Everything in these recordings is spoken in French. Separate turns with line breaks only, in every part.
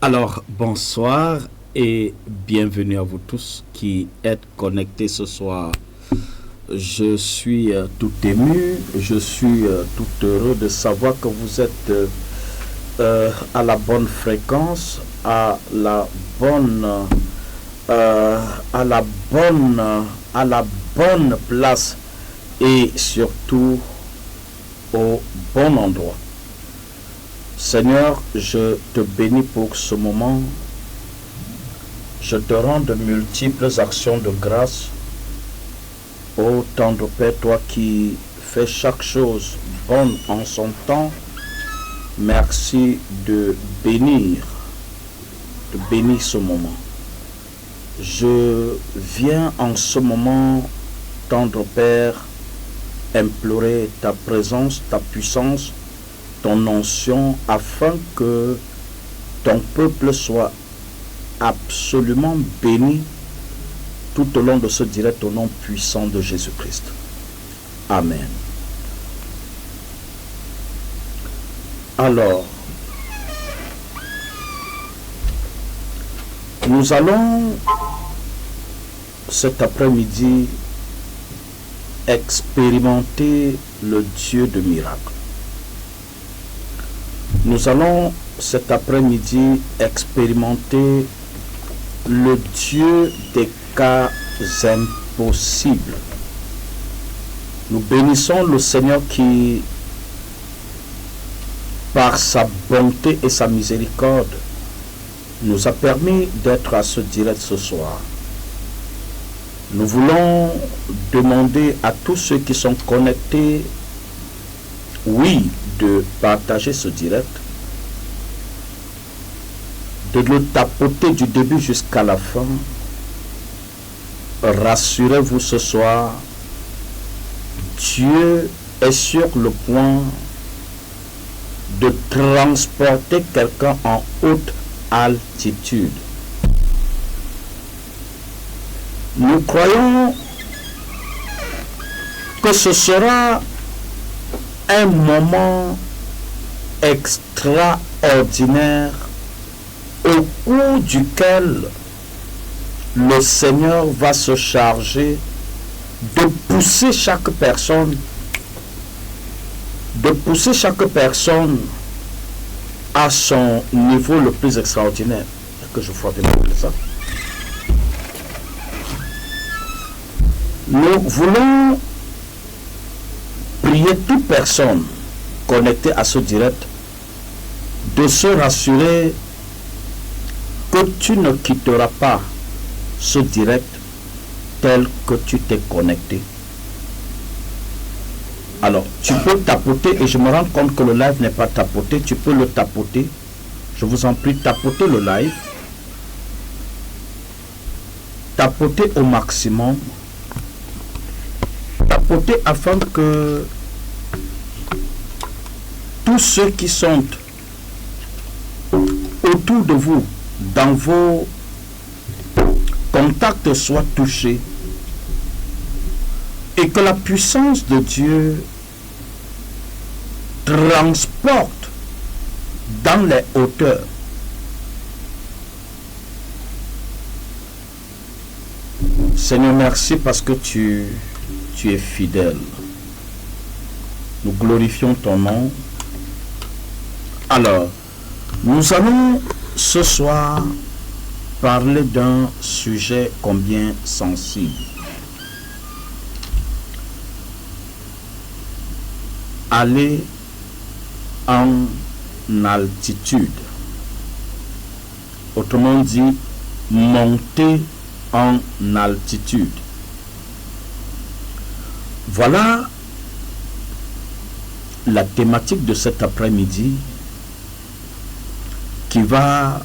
Alors, bonsoir et bienvenue à vous tous qui êtes connectés ce soir. Je suis tout ému, je suis tout heureux de savoir que vous êtes à la bonne fréquence, à la bonne, à la bonne place et surtout au bon endroit. Seigneur, je te bénis pour ce moment. Je te rends de multiples actions de grâce. Ô tendre Père, toi qui fais chaque chose bonne en son temps, merci de bénir ce moment. Je viens en ce moment, tendre Père, implorer ta présence, ta puissance, ton onction, afin que ton peuple soit absolument béni tout au long de ce direct au nom puissant de Jésus-Christ. Amen. Alors, nous allons cet après-midi expérimenter le Dieu de miracles. Nous allons cet après-midi expérimenter le Dieu des cas impossibles. Nous bénissons le Seigneur qui, par sa bonté et sa miséricorde, nous a permis d'être à ce direct ce soir. Nous voulons demander à tous ceux qui sont connectés, oui, de partager ce direct, de le tapoter du début jusqu'à la fin. Rassurez-vous ce soir, Dieu est sur le point de transporter quelqu'un en haute altitude. Nous croyons que ce sera un moment extraordinaire au cours duquel le Seigneur va se charger de pousser chaque personne à son niveau le plus extraordinaire. Est-ce que je vois bien ça? Nous voulons prier toute personne connectée à ce direct de se rassurer que tu ne quitteras pas ce direct tel que tu t'es connecté. Alors, tu peux tapoter, et je me rends compte que le live n'est pas tapoté, tu peux le tapoter. Je vous en prie, tapotez le live. Tapotez au maximum. Tapotez afin que tous ceux qui sont autour de vous, dans vos contacts, soient touchés et que la puissance de Dieu transporte dans les hauteurs Seigneur, merci parce que tu es fidèle. Nous glorifions ton nom. Alors, nous allons ce soir parler d'un sujet combien sensible. Aller en altitude. Autrement dit, monter en altitude. Voilà la thématique de cet après-midi qui va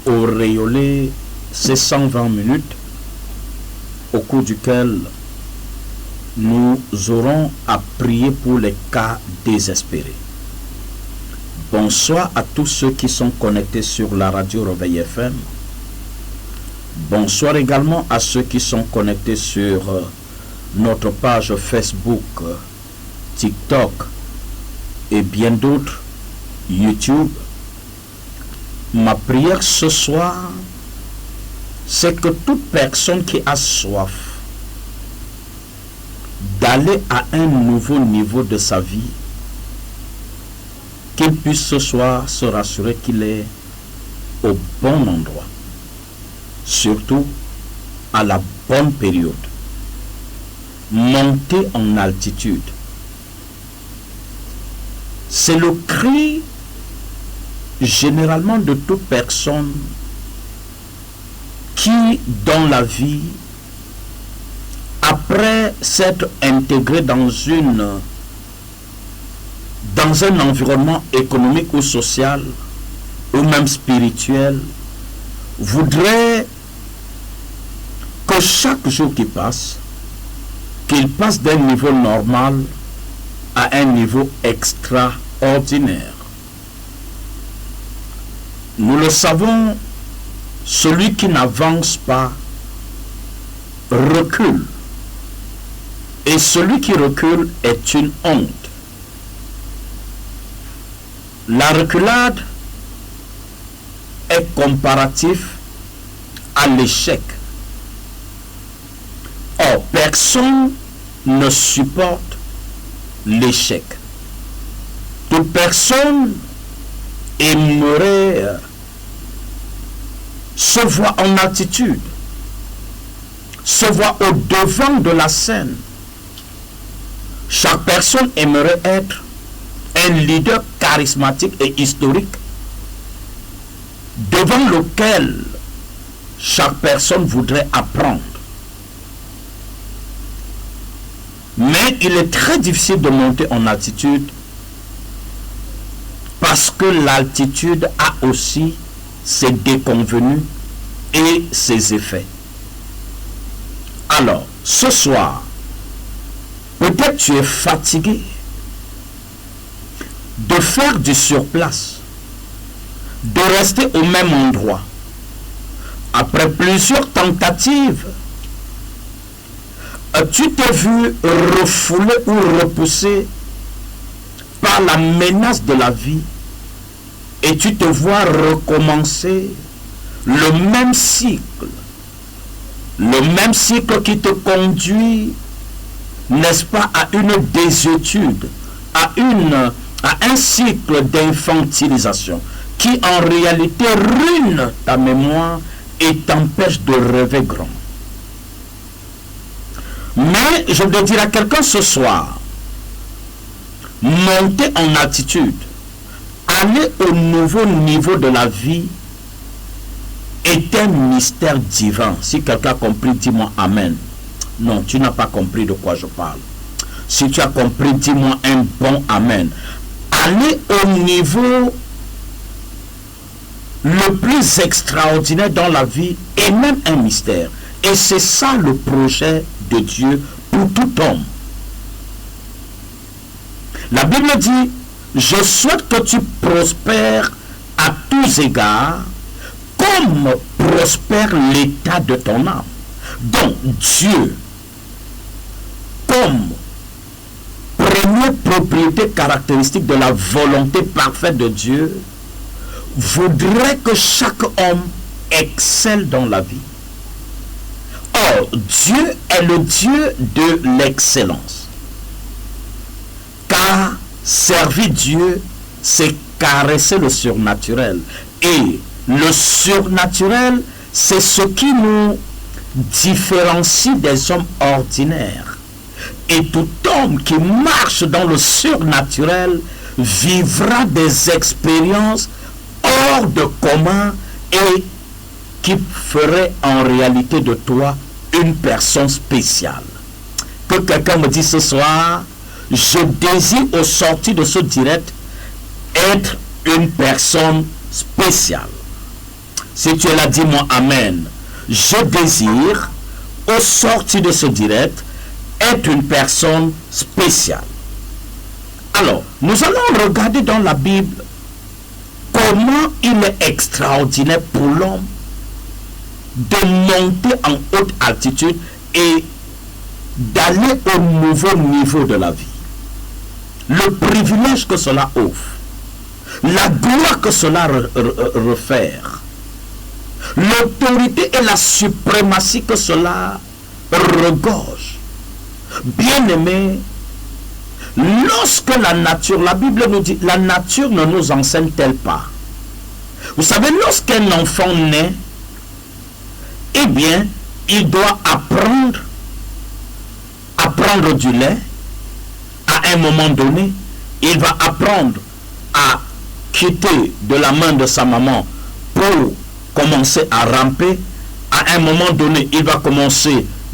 auréoler ces 120 minutes au cours duquel nous aurons à prier pour les cas désespérés. Bonsoir à tous ceux qui sont connectés sur la radio Réveil FM. Bonsoir également à ceux qui sont connectés sur notre page Facebook, TikTok et bien d'autres, YouTube. ma prière ce soir, c'est que toute personne qui a soif d'aller à un nouveau niveau de sa vie, qu'il puisse ce soir se rassurer qu'il est au bon endroit, surtout à la bonne période. Monter en altitude, c'est le cri généralement de toute personne qui, dans la vie, après s'être intégré dans un environnement économique ou social, ou même spirituel, voudrait que chaque jour qui passe, qu'il passe d'un niveau normal à un niveau extraordinaire. Nous le savons, celui qui n'avance pas recule. Et celui qui recule est une honte. La reculade est comparatif à l'échec. Or, personne ne supporte l'échec. Toute personne aimerait se voir en attitude, se voir au devant de la scène. Chaque personne aimerait être un leader charismatique et historique devant lequel chaque personne voudrait apprendre. Mais il est très difficile de monter en altitude parce que l'altitude a aussi ses déconvenues et ses effets. Alors, ce soir, peut-être tu es fatigué de faire du surplace, de rester au même endroit. Après plusieurs tentatives, tu t'es vu refoulé ou repoussé par la menace de la vie et tu te vois recommencer le même cycle qui te conduit, n'est-ce pas, à une désuétude, à un cycle d'infantilisation qui en réalité ruine ta mémoire et t'empêche de rêver grand. Mais je dois dire à quelqu'un ce soir, monter en altitude, aller au nouveau niveau de la vie est un mystère divin. Si quelqu'un a compris, dis-moi Amen. Non, tu n'as pas compris de quoi je parle. Si tu as compris, dis-moi un bon Amen. Aller au niveau le plus extraordinaire dans la vie est même un mystère. Et c'est ça le projet de Dieu pour tout homme. La Bible dit, je souhaite que tu prospères à tous égards, comme prospère l'état de ton âme. Donc Dieu, comme première propriété caractéristique de la volonté parfaite de Dieu, voudrait que chaque homme excelle dans la vie. Or, Dieu est le Dieu de l'excellence. Car servir Dieu, c'est caresser le surnaturel. Et le surnaturel, c'est ce qui nous différencie des hommes ordinaires. Et tout homme qui marche dans le surnaturel vivra des expériences hors de commun et qui ferait en réalité de toi une personne spéciale. Que quelqu'un me dise ce soir, je désire au sortir de ce direct être une personne spéciale. Si tu es là, dis-moi Amen. Je désire au sortir de ce direct être une personne spéciale. Alors, nous allons regarder dans la Bible comment il est extraordinaire pour l'homme de monter en haute altitude et d'aller au nouveau niveau de la vie. Le privilège que cela offre. la gloire que cela refère, l'autorité et la suprématie que cela regorge. Bien-aimés, lorsque la Bible nous dit, la nature ne nous enseigne-t-elle pas? Vous savez, lorsqu'un enfant naît, eh bien, il doit apprendre du lait. À un moment donné, il va apprendre à quitter de la main de sa maman pour commencer à ramper. À un moment donné,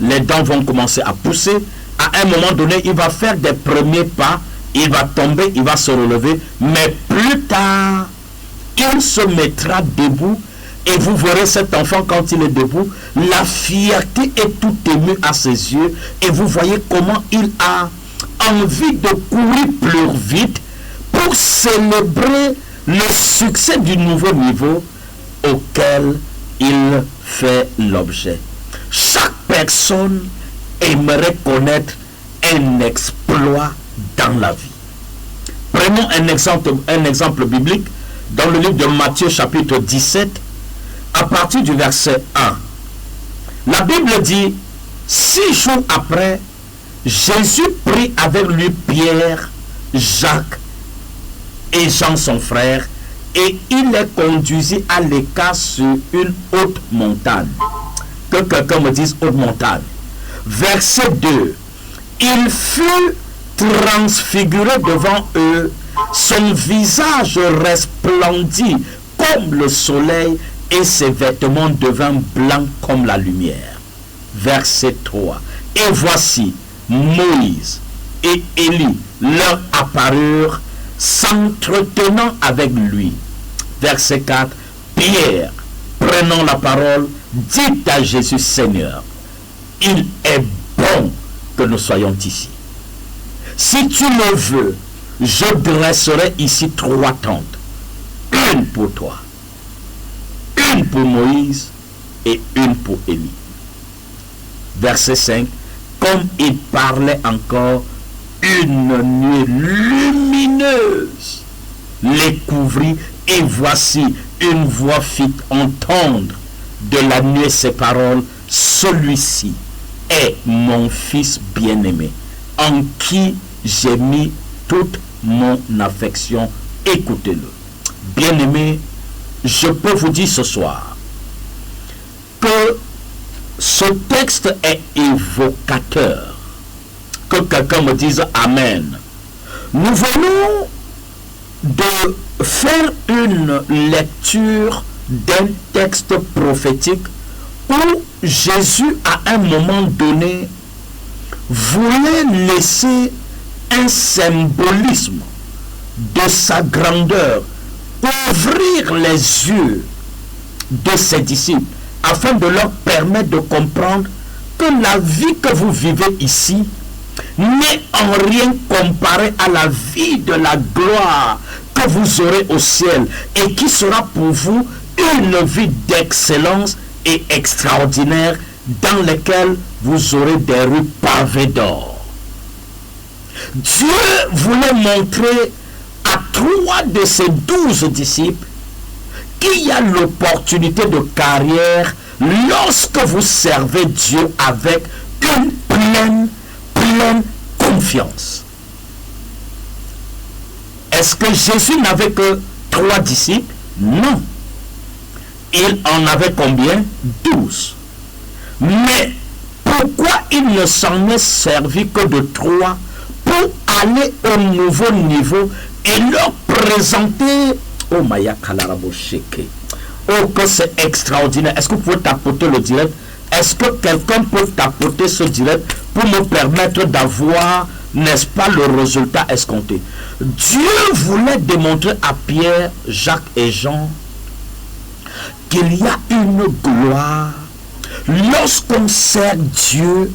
les dents vont commencer à pousser. À un moment donné, il va faire des premiers pas, il va tomber, il va se relever, mais plus tard, il se mettra debout et vous verrez cet enfant quand il est debout, la fierté est tout émue à ses yeux et vous voyez comment il a envie de courir plus vite pour célébrer le succès du nouveau niveau auquel il fait l'objet. Chaque personne aimerait connaître un exploit dans la vie. Prenons un exemple biblique dans le livre de Matthieu chapitre 17 à partir du verset 1. La Bible dit, 6 jours après, Jésus prit avec lui Pierre, Jacques et Jean son frère et il les conduisit à l'écart sur une haute montagne. Que quelqu'un me dise haute montagne. Verset 2. Il fut transfiguré devant eux, son visage resplendit comme le soleil et ses vêtements devinrent blancs comme la lumière. Verset 3. Et voici, Moïse et Élie leur apparurent, s'entretenant avec lui. Verset 4. Pierre, prenant la parole, dit à Jésus, Seigneur, il est bon que nous soyons ici. Si tu le veux, je dresserai ici 3 tentes. Une pour toi, une pour Moïse et une pour Élie. Verset 5. Comme il parlait encore, une nuée lumineuse les couvrit et voici une voix fit entendre de la nuée ces paroles, celui-ci est mon fils bien-aimé, en qui j'ai mis toute mon affection. Écoutez-le. Bien-aimé, je peux vous dire ce soir que ce texte est évocateur. Que quelqu'un me dise Amen. Nous venons de faire une lecture d'un texte prophétique où Jésus, à un moment donné, voulait laisser un symbolisme de sa grandeur, ouvrir les yeux de ses disciples, afin de leur permettre de comprendre que la vie que vous vivez ici n'est en rien comparée à la vie de la gloire que vous aurez au ciel et qui sera pour vous une vie d'excellence et extraordinaire dans laquelle vous aurez des rues pavées d'or. Dieu voulait montrer à 3 de ses 12 disciples qu'il y a l'opportunité de carrière lorsque vous servez Dieu avec une pleine confiance. Est-ce que Jésus n'avait que 3 disciples? Non. Il en avait combien? 12. Mais pourquoi il ne s'en est servi que de 3 pour aller au nouveau niveau et leur présenter? Oh Maya Kalarabo Sheke. Oh, que c'est extraordinaire. Est-ce que vous pouvez tapoter le direct? Est-ce que quelqu'un peut tapoter ce direct pour me permettre d'avoir, n'est-ce pas, le résultat escompté? Dieu voulait démontrer à Pierre, Jacques et Jean qu'il y a une gloire lorsqu'on sert Dieu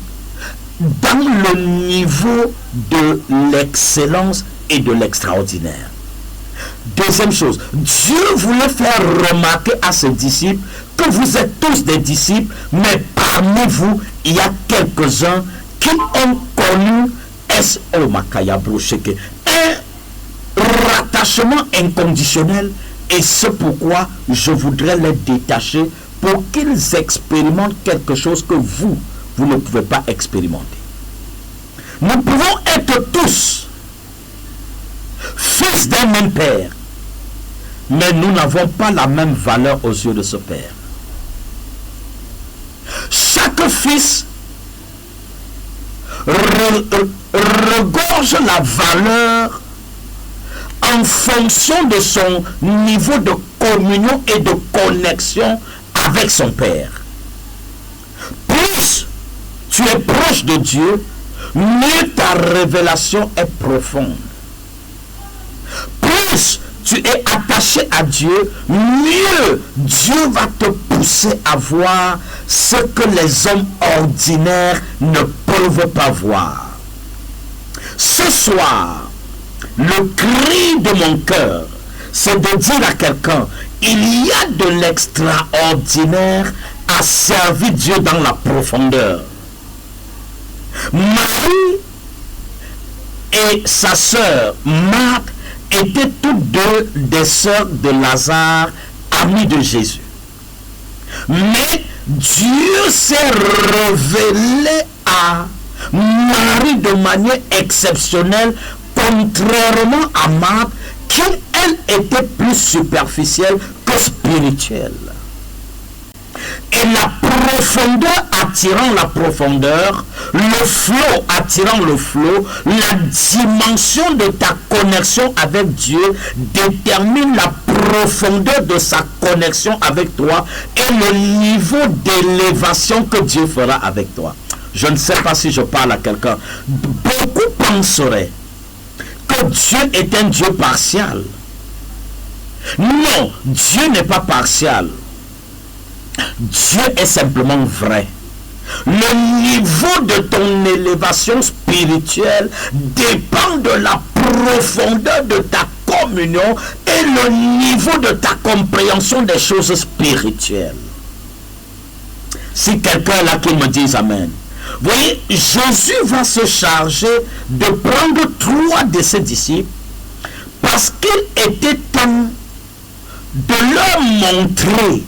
dans le niveau de l'excellence et de l'extraordinaire. Deuxième chose, Dieu voulait faire remarquer à ses disciples que vous êtes tous des disciples, mais parmi vous, il y a quelques-uns qui ont connu un attachement inconditionnel, et c'est pourquoi je voudrais les détacher pour qu'ils expérimentent quelque chose que vous ne pouvez pas expérimenter. Nous pouvons être tous fils d'un même père, mais nous n'avons pas la même valeur aux yeux de ce père. Chaque fils regorge la valeur en fonction de son niveau de communion et de connexion avec son père. Plus tu es proche de Dieu, mieux ta révélation est profonde. Plus tu es attaché à Dieu, mieux Dieu va te pousser à voir ce que les hommes ordinaires ne peuvent pas voir. Ce soir, le cri de mon cœur, c'est de dire à quelqu'un, il y a de l'extraordinaire à servir Dieu dans la profondeur. Marie et sa sœur Marthe étaient toutes deux des sœurs de Lazare, amies de Jésus. Mais Dieu s'est révélé à Marie de manière exceptionnelle, contrairement à Marthe, qui elle était plus superficielle que spirituelle. Et la profondeur attirant la profondeur, le flot attirant le flot, la dimension de ta connexion avec Dieu détermine la profondeur de sa connexion avec toi et le niveau d'élévation que Dieu fera avec toi. Je ne sais pas si je parle à quelqu'un. Beaucoup penseraient que Dieu est un Dieu partial. Non, Dieu n'est pas partial. Dieu est simplement vrai. Le niveau de ton élévation spirituelle dépend de la profondeur de ta communion et le niveau de ta compréhension des choses spirituelles. Si quelqu'un est là qui me dise Amen. Vous voyez, Jésus va se charger de prendre 3 de ses disciples parce qu'il était temps de leur montrer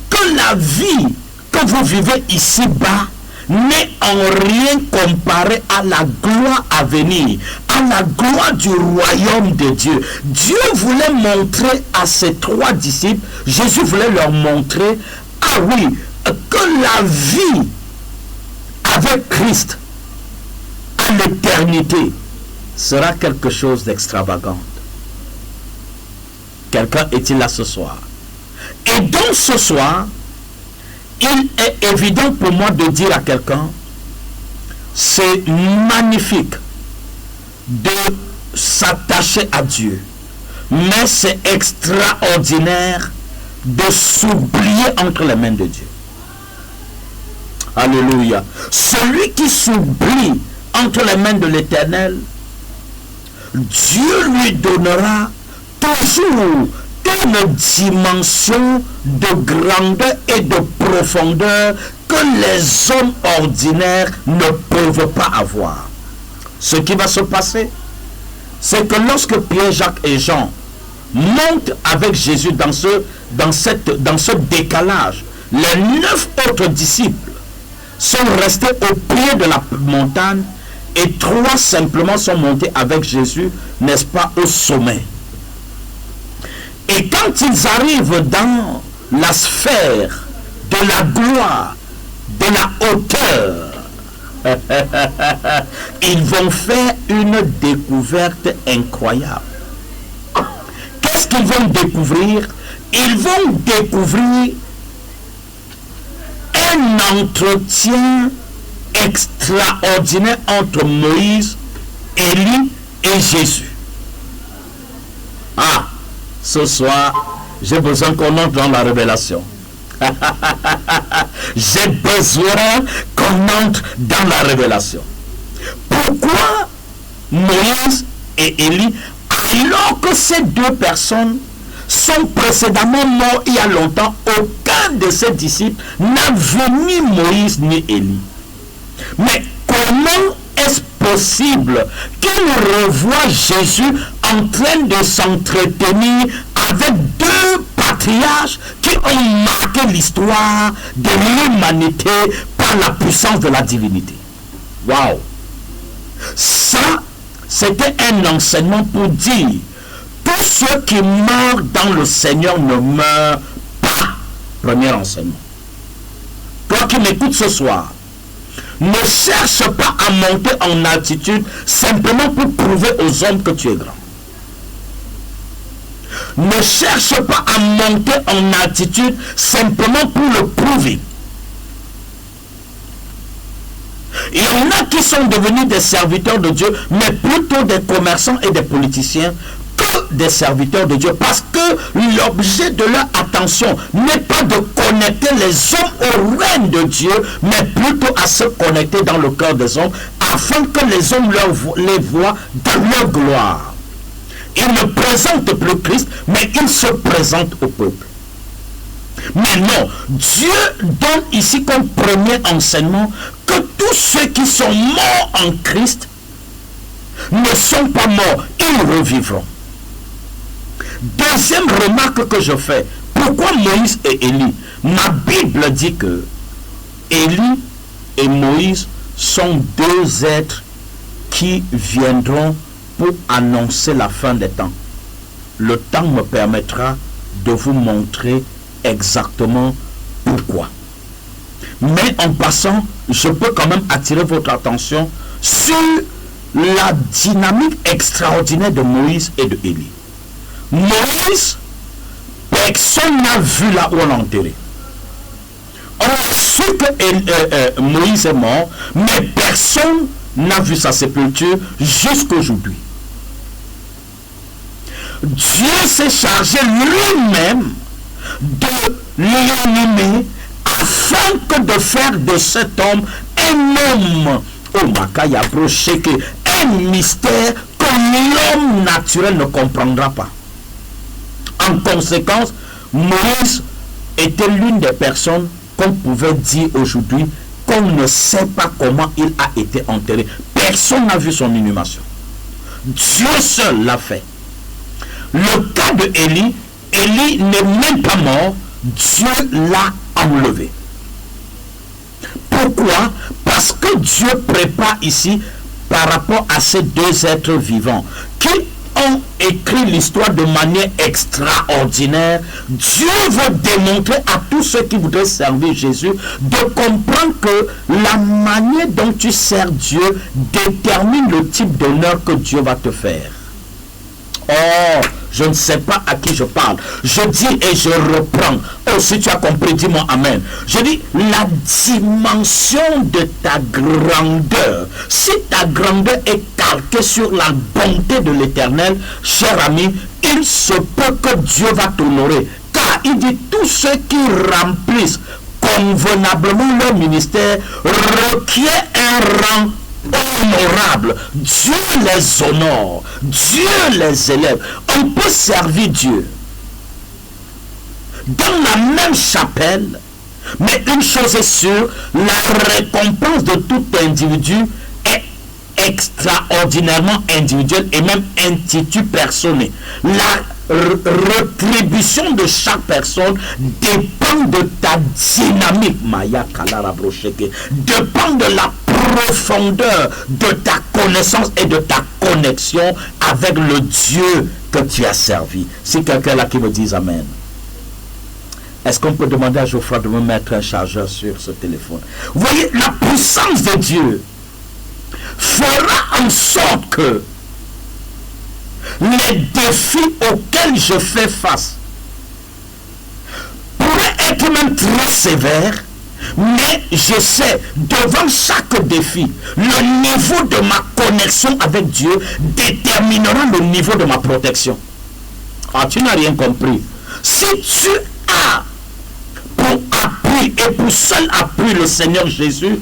que la vie que vous vivez ici-bas n'est en rien comparée à la gloire à venir, à la gloire du royaume de Dieu. Dieu voulait montrer à ses 3 disciples, Jésus voulait leur montrer, ah oui, que la vie avec Christ à l'éternité sera quelque chose d'extravagant. Quelqu'un est-il là ce soir? Et donc ce soir, il est évident pour moi de dire à quelqu'un, c'est magnifique de s'attacher à Dieu, mais c'est extraordinaire de s'oublier entre les mains de Dieu. Alléluia. Celui qui s'oublie entre les mains de l'Éternel, Dieu lui donnera toujours une dimension de grandeur et de profondeur que les hommes ordinaires ne peuvent pas avoir. Ce qui va se passer, c'est que lorsque Pierre, Jacques et Jean montent avec Jésus dans ce décalage, les 9 autres disciples sont restés au pied de la montagne et 3 simplement sont montés avec Jésus, n'est-ce pas, au sommet. Et quand ils arrivent dans la sphère de la gloire, de la hauteur, ils vont faire une découverte incroyable. Qu'est-ce qu'ils vont découvrir? Ils vont découvrir un entretien extraordinaire entre Moïse, Élie et Jésus. Ah, ce soir, j'ai besoin qu'on entre dans la révélation. J'ai besoin qu'on entre dans la révélation. Pourquoi Moïse et Élie, alors que ces 2 personnes sont précédemment morts il y a longtemps, aucun de ses disciples n'a vu ni Moïse ni Élie? Mais comment est-ce possible qu'ils revoient Jésus en train de s'entretenir avec deux patriarches qui ont marqué l'histoire de l'humanité par la puissance de la divinité. Waouh! Ça, c'était un enseignement pour dire, tous ceux qui meurent dans le Seigneur ne meurent pas. Premier enseignement. Toi qui m'écoutes ce soir, ne cherche pas à monter en altitude simplement pour prouver aux hommes que tu es grand. Ne cherche pas à monter en altitude simplement pour le prouver. Il y en a qui sont devenus des serviteurs de Dieu, mais plutôt des commerçants et des politiciens que des serviteurs de Dieu. Parce que l'objet de leur attention n'est pas de connecter les hommes au règne de Dieu, mais plutôt à se connecter dans le cœur des hommes, afin que les hommes les voient dans leur gloire. Ils ne présentent plus Christ, mais ils se présentent au peuple. Mais non, Dieu donne ici comme premier enseignement que tous ceux qui sont morts en Christ ne sont pas morts, ils revivront. Deuxième remarque que je fais, pourquoi Moïse et Élie? Ma Bible dit que Élie et Moïse sont deux êtres qui viendront pour annoncer la fin des temps. Le temps me permettra de vous montrer exactement pourquoi. Mais en passant, je peux quand même attirer votre attention sur la dynamique extraordinaire de Moïse et de Élie. Moïse, personne n'a vu là où on l'a enterré. On a su que Moïse est mort, mais personne n'a vu sa sépulture jusqu'aujourd'hui. Dieu s'est chargé lui-même de l'animer afin que de faire de cet homme un homme, un mystère que l'homme naturel ne comprendra pas. En conséquence, Moïse était l'une des personnes qu'on pouvait dire aujourd'hui qu'on ne sait pas comment il a été enterré. Personne n'a vu son inhumation. Dieu seul l'a fait. Le cas de Élie, Élie n'est même pas mort, Dieu l'a enlevé. Pourquoi? Parce que Dieu prépare ici par rapport à ces deux êtres vivants qui ont écrit l'histoire de manière extraordinaire. Dieu veut démontrer à tous ceux qui voudraient servir Jésus de comprendre que la manière dont tu sers Dieu détermine le type d'honneur que Dieu va te faire. Oh, je ne sais pas à qui je parle. Je dis et je reprends. Oh, si tu as compris, dis-moi amen. Je dis, la dimension de ta grandeur. Si ta grandeur est calquée sur la bonté de l'Éternel, cher ami, il se peut que Dieu va t'honorer. Car il dit, tous ceux qui remplissent convenablement leur ministère requièrent un rang honorable. Dieu les honore, Dieu les élève. On peut servir Dieu dans la même chapelle, mais une chose est sûre, la récompense de tout individu est extraordinairement individuelle et même intitulée. La rétribution de chaque personne dépend de ta dynamique, dépend de la profondeur de ta connaissance et de ta connexion avec le Dieu que tu as servi. Si quelqu'un là qui me dit amen. Est-ce qu'on peut demander à Geoffroy de me mettre un chargeur sur ce téléphone? Vous voyez, la puissance de Dieu fera en sorte que les défis auxquels je fais face pourraient être même très sévères, mais je sais, devant chaque défi, le niveau de ma connexion avec Dieu déterminera le niveau de ma protection. Ah, tu n'as rien compris. Si tu as pour appui et pour seul appui le Seigneur Jésus,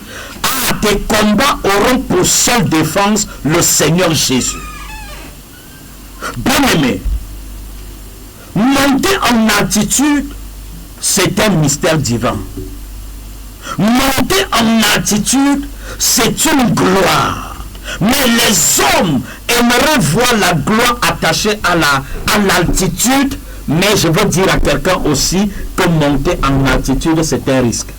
tes combats auront pour seule défense le Seigneur Jésus. Bien-aimé, monter en altitude, c'est un mystère divin. Monter en altitude, c'est une gloire. Mais les hommes aimerait voir la gloire attachée à l'altitude, mais je veux dire à quelqu'un aussi que monter en altitude, c'est un risque.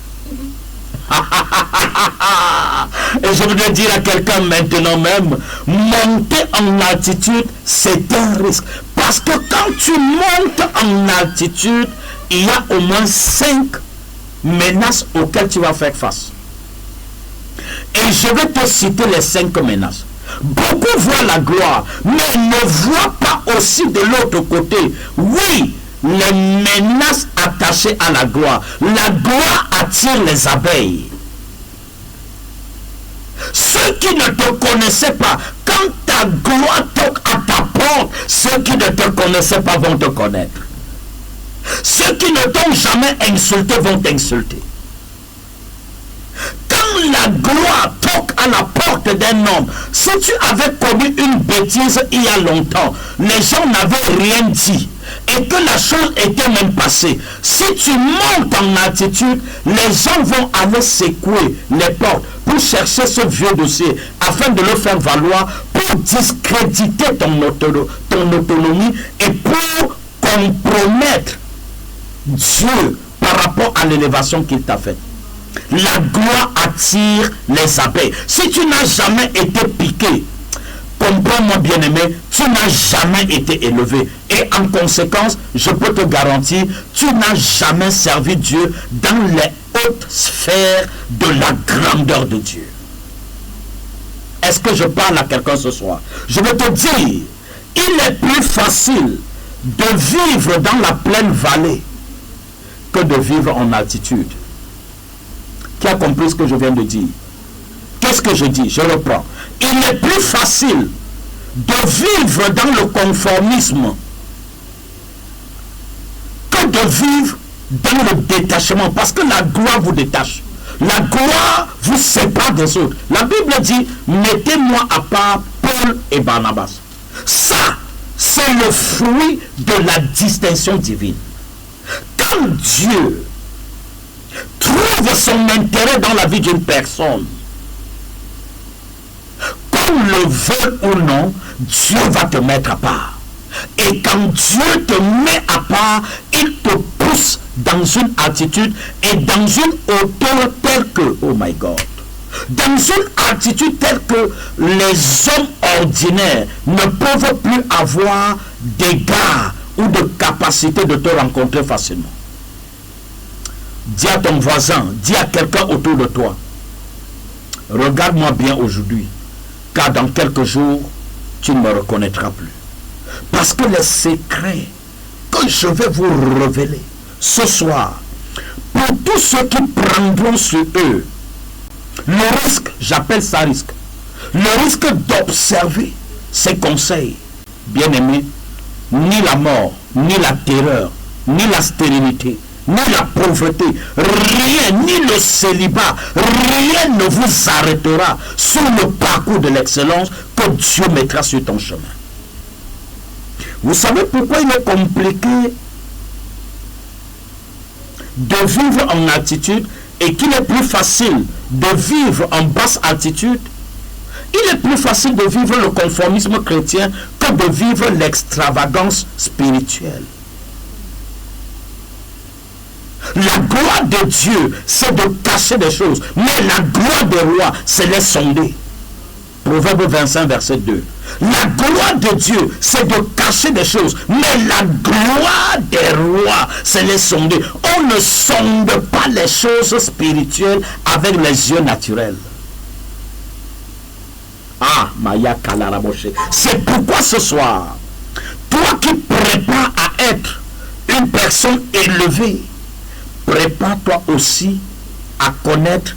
Et je voudrais dire à quelqu'un maintenant même, monter en altitude, c'est un risque. Parce que quand tu montes en altitude, il y a au moins 5 menaces auxquelles tu vas faire face. Et je vais te citer les 5 menaces. Beaucoup voient la gloire, mais ne voient pas aussi de l'autre côté. Oui, les menaces attachées à la gloire. La gloire attire les abeilles. Ceux qui ne te connaissaient pas, quand ta gloire toque à ta porte, ceux qui ne te connaissaient pas vont te connaître. Ceux qui ne t'ont jamais insulté vont t'insulter. Quand la gloire toque à la porte d'un homme, si tu avais commis une bêtise il y a longtemps, les gens n'avaient rien dit et que la chose était même passée. Si tu montes en altitude, les gens vont aller secouer les portes pour chercher ce vieux dossier afin de le faire valoir, pour discréditer ton autonomie et pour compromettre Dieu par rapport à l'élévation qu'il t'a faite. La gloire attire les abeilles. Si tu n'as jamais été piqué, comprends-moi bien aimé, tu n'as jamais été élevé. Et en conséquence, je peux te garantir, tu n'as jamais servi Dieu dans les hautes sphères de la grandeur de Dieu. Est-ce que je parle à quelqu'un ce soir? Je vais te dire, il est plus facile de vivre dans la pleine vallée que de vivre en altitude. Qui a compris ce que je viens de dire? Qu'est-ce que je dis? Je reprends. Il est plus facile de vivre dans le conformisme que de vivre dans le détachement, parce que la gloire vous détache. La gloire vous sépare des autres. La Bible dit, mettez-moi à part Paul et Barnabas. Ça, c'est le fruit de la distinction divine. Quand Dieu trouve son intérêt dans la vie d'une personne, qu'on le veuille ou non, Dieu va te mettre à part. Et quand Dieu te met à part, il te pousse dans une attitude et dans une hauteur telle que, oh my God, dans une attitude telle que les hommes ordinaires ne peuvent plus avoir d'égard ou de capacité de te rencontrer facilement. Dis à ton voisin, dis à quelqu'un autour de toi, regarde-moi bien aujourd'hui, car dans quelques jours, tu ne me reconnaîtras plus. Parce que les secrets que je vais vous révéler ce soir, pour tous ceux qui prendront sur eux le risque, j'appelle ça risque, le risque d'observer ces conseils, bien aimés, ni la mort, ni la terreur, ni la stérilité, ni la pauvreté, rien, ni le célibat, rien ne vous arrêtera sur le parcours de l'excellence que Dieu mettra sur ton chemin. Vous savez pourquoi il est compliqué de vivre en altitude et qu'il est plus facile de vivre en basse altitude? Il est plus facile de vivre le conformisme chrétien que de vivre l'extravagance spirituelle. La gloire de Dieu, c'est de cacher des choses. Mais la gloire des rois, c'est les sonder. Proverbe 25, verset 2. La gloire de Dieu, c'est de cacher des choses. Mais la gloire des rois, c'est les sonder. On ne sonde pas les choses spirituelles avec les yeux naturels. Ah, Maya Kalaraboche. C'est pourquoi ce soir, toi qui prépares à être une personne élevée, prépare-toi aussi à connaître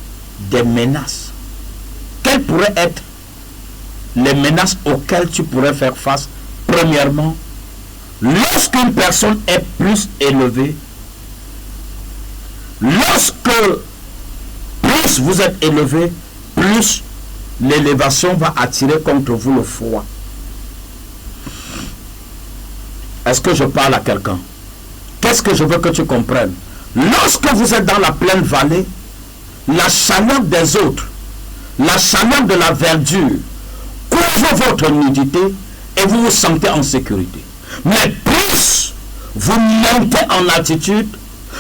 des menaces. Quelles pourraient être les menaces auxquelles tu pourrais faire face? Premièrement, lorsqu'une personne est plus élevée, lorsque plus vous êtes élevé, plus l'élévation va attirer contre vous le froid. Est-ce que je parle à quelqu'un? Qu'est-ce que je veux que tu comprennes? Lorsque vous êtes dans la pleine vallée, la chaleur des autres, la chaleur de la verdure, couvre couvre votre nudité et vous vous sentez en sécurité. Mais plus vous montez en altitude,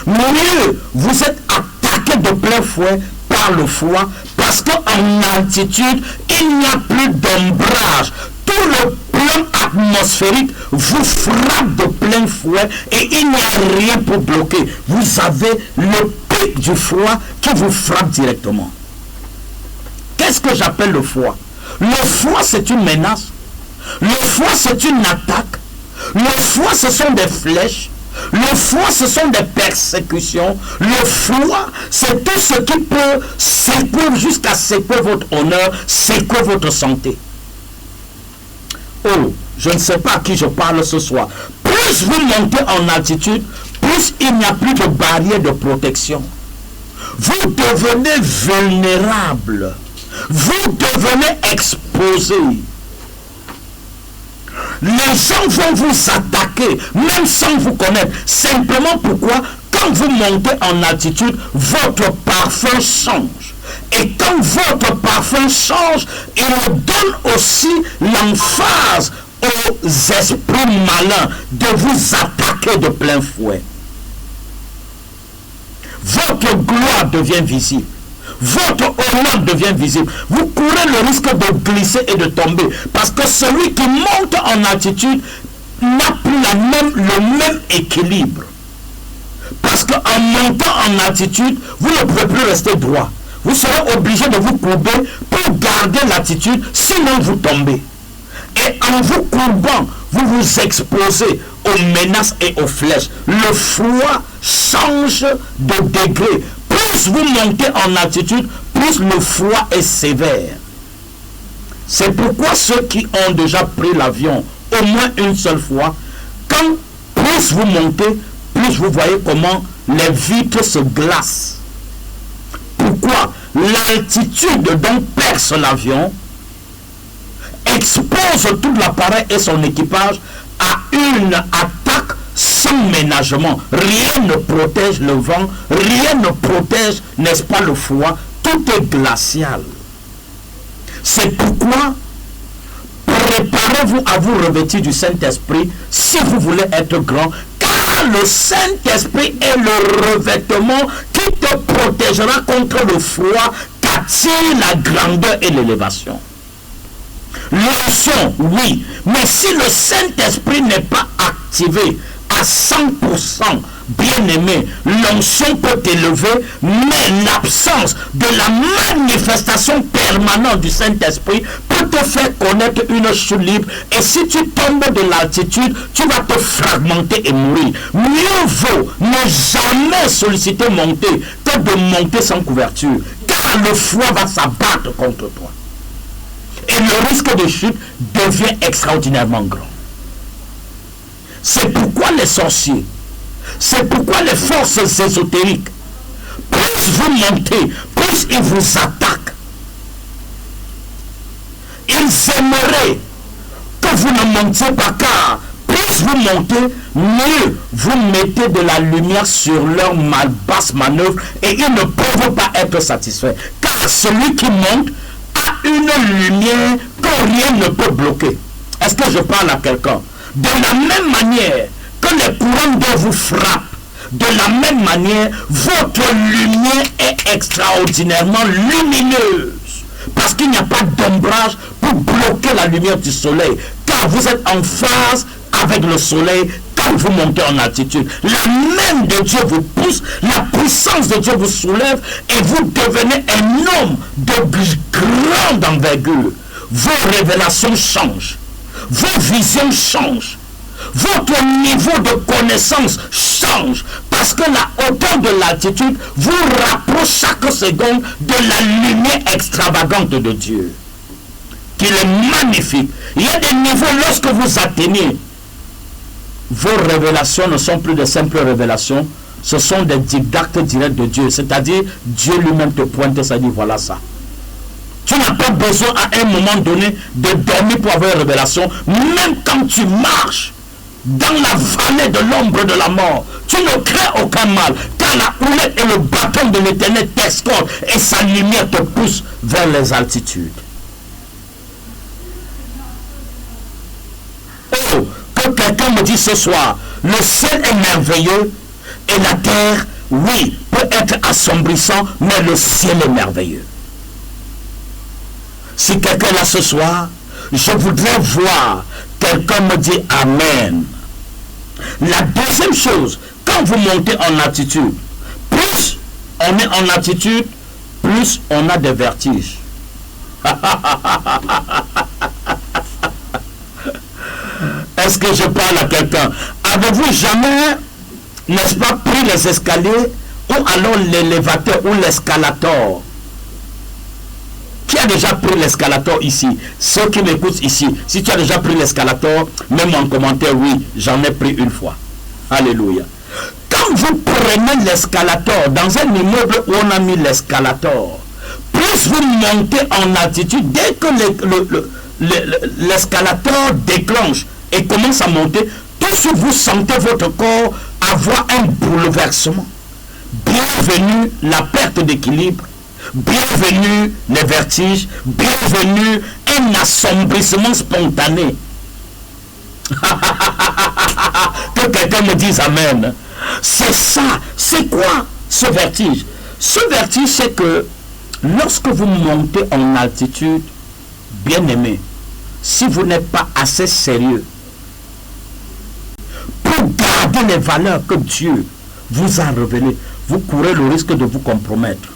mieux vous êtes attaqué de plein fouet par le froid, parce qu'en altitude, il n'y a plus d'ombrage. Tout le plan atmosphérique vous frappe de plein fouet et il n'y a rien pour bloquer. Vous avez le pic du froid qui vous frappe directement. Qu'est-ce que j'appelle le froid? Le froid, c'est une menace. Le froid, c'est une attaque. Le froid, ce sont des flèches. Le froid, ce sont des persécutions. Le froid, c'est tout ce qui peut secouer jusqu'à secouer votre honneur, secouer votre santé. Oh, je ne sais pas à qui je parle ce soir. Plus vous montez en altitude, plus il n'y a plus de barrière de protection. Vous devenez vulnérable. Vous devenez exposé. Les gens vont vous attaquer, même sans vous connaître. Simplement pourquoi, quand vous montez en altitude, votre parfum change. Et quand votre parfum change, il donne aussi l'emphase aux esprits malins de vous attaquer de plein fouet. Votre gloire devient visible. Votre honneur devient visible. Vous courez le risque de glisser et de tomber. Parce que celui qui monte en altitude n'a plus le même équilibre. Parce qu'en montant en altitude, vous ne pouvez plus rester droit. Vous serez obligé de vous courber pour garder l'attitude, sinon vous tombez. Et en vous courbant, vous vous exposez aux menaces et aux flèches. Le froid change de degré. Plus vous montez en altitude, plus le froid est sévère. C'est pourquoi ceux qui ont déjà pris l'avion au moins une seule fois, quand plus vous montez, plus vous voyez comment les vitres se glacent. Pourquoi? L'altitude dont perce l'avion expose tout l'appareil et son équipage à une attaque sans ménagement. Rien ne protège le vent, rien ne protège, n'est-ce pas, le froid. Tout est glacial. C'est pourquoi préparez-vous à vous revêtir du Saint-Esprit si vous voulez être grand, car le Saint-Esprit est le revêtement qui te protégera contre le froid qu'attire la grandeur et l'élévation. L'onction, oui, mais si le Saint-Esprit n'est pas activé à 100%, bien aimé, l'onction peut t'élever, mais l'absence de la manifestation permanente du Saint-Esprit peut te faire connaître une chute libre. Et si tu tombes de l'altitude, tu vas te fragmenter et mourir. Mieux vaut ne jamais solliciter monter que de monter sans couverture, car le froid va s'abattre contre toi. Et le risque de chute devient extraordinairement grand. C'est pourquoi les sorciers, c'est pourquoi les forces ésotériques, plus vous montez, plus ils vous attaquent. Ils aimeraient que vous ne montiez pas, car plus vous montez, mieux vous mettez de la lumière sur leur basse manœuvre et ils ne peuvent pas être satisfaits. Car celui qui monte a une lumière que rien ne peut bloquer. Est-ce que je parle à quelqu'un? De la même manière que les courants d'eau vous frappent, de la même manière, votre lumière est extraordinairement lumineuse. Parce qu'il n'y a pas d'ombrage pour bloquer la lumière du soleil. Car vous êtes en phase avec le soleil quand vous montez en altitude. La main de Dieu vous pousse, la puissance de Dieu vous soulève et vous devenez un homme de grande envergure. Vos révélations changent. Vos visions changent. Votre niveau de connaissance change. Parce que la hauteur de l'altitude vous rapproche chaque seconde de la lumière extravagante de Dieu. Qu'il est magnifique. Il y a des niveaux lorsque vous atteignez. Vos révélations ne sont plus de simples révélations. Ce sont des didactes directs de Dieu. C'est-à-dire, Dieu lui-même te pointe et ça dit voilà ça. Tu n'as pas besoin à un moment donné de dormir pour avoir une révélation. Même quand tu marches dans la vallée de l'ombre de la mort, tu ne crains aucun mal, car la houlette et le bâton de l'Éternel t'escortent et sa lumière te pousse vers les altitudes. quelqu'un me dit ce soir, le ciel est merveilleux et la terre, oui, peut être assombrissant, mais le ciel est merveilleux. Si quelqu'un est là ce soir, je voudrais voir quelqu'un me dire Amen. La deuxième chose, quand vous montez en altitude, plus on est en altitude, plus on a des vertiges. Est-ce que je parle à quelqu'un? Avez-vous jamais, n'est-ce pas, pris les escaliers ou alors l'élévateur ou l'escalator? Qui a déjà pris l'escalator ici? Ceux qui m'écoutent ici, si tu as déjà pris l'escalator, même en commentaire, oui, j'en ai pris une fois. Alléluia. Quand vous prenez l'escalator dans un immeuble où on a mis l'escalator, plus vous montez en altitude, dès que l'escalator déclenche et commence à monter, tout de suite vous sentez votre corps avoir un bouleversement. Bienvenue la perte d'équilibre, bienvenue les vertiges, bienvenue un assombrissement spontané. Que quelqu'un me dise Amen. C'est ça. C'est quoi ce vertige? Ce vertige, c'est que lorsque vous montez en altitude, bien aimé, si vous n'êtes pas assez sérieux pour garder les valeurs que Dieu vous a révélées, vous courez le risque de vous compromettre.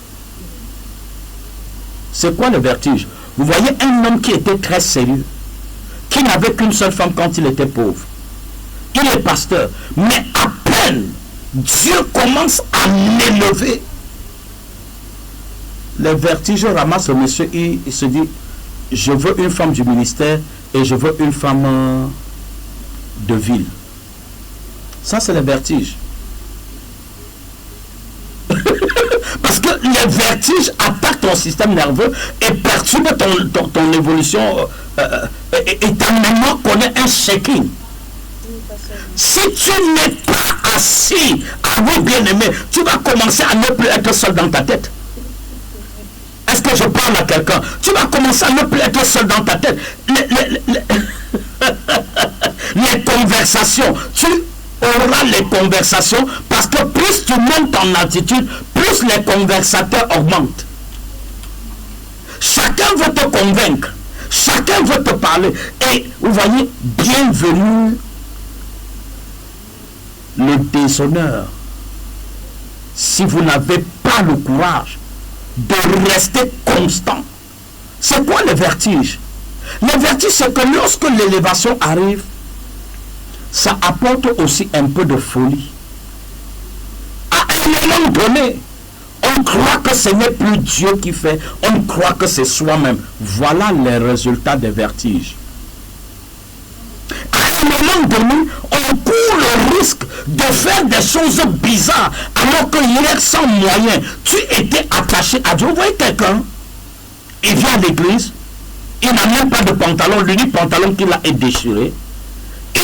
C'est quoi le vertige? Vous voyez un homme qui était très sérieux, qui n'avait qu'une seule femme quand il était pauvre. Il est pasteur, mais à peine Dieu commence à l'élever, les vertiges ramassent le monsieur, il se dit, je veux une femme du ministère et je veux une femme de ville. Ça, c'est le vertige. Parce que les vertiges attaquent ton système nerveux et perturbent ton évolution et ta mémoire connaît un shaking. Si tu n'es pas assis, ah oui, bien aimé, tu vas commencer à ne plus être seul dans ta tête. Est-ce que je parle à quelqu'un? Tu vas commencer à ne plus être seul dans ta tête. Les conversations, tu auras les conversations parce que plus tu montes en altitude, plus les conversateurs augmentent. Chacun veut te convaincre, chacun veut te parler. Et vous voyez, bienvenue le déshonneur. Si vous n'avez pas le courage de rester constant. C'est quoi le vertige? Le vertige, c'est que lorsque l'élévation arrive, ça apporte aussi un peu de folie. À un moment donné, on croit que ce n'est plus Dieu qui fait, on croit que c'est soi-même. Voilà les résultats des vertiges. À un moment donné, on court le risque de faire des choses bizarres, alors que hier, sans moyen, tu étais attaché à Dieu. Vous voyez quelqu'un, il vient à l'église, il n'a même pas de pantalon, l'unique pantalon qu'il a est déchiré.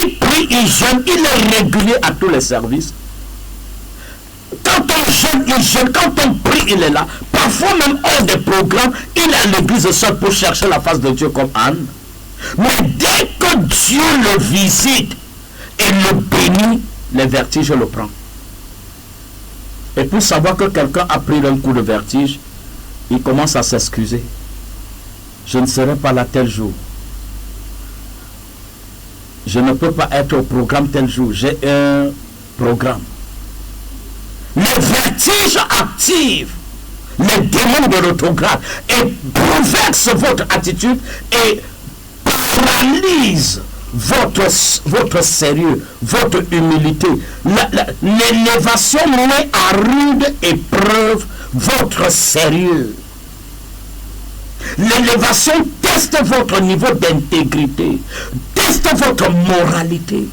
Il prie, il jeûne, il est régulier à tous les services. Quand on jeûne, il jeûne, quand on prie, il est là. Parfois même hors des programmes, il est à l'église seul pour chercher la face de Dieu comme Anne. Mais dès que Dieu le visite et le bénit, les vertiges le prend. Et pour savoir que quelqu'un a pris un coup de vertige, il commence à s'excuser. Je ne serai pas là tel jour. Je ne peux pas être au programme tel jour. J'ai un programme. Les vertiges activent les démons de l'orthographe et bouleversent votre attitude et paralyse votre sérieux, votre humilité. L'élévation met à rude épreuve votre sérieux. L'élévation teste votre niveau d'intégrité, teste votre moralité.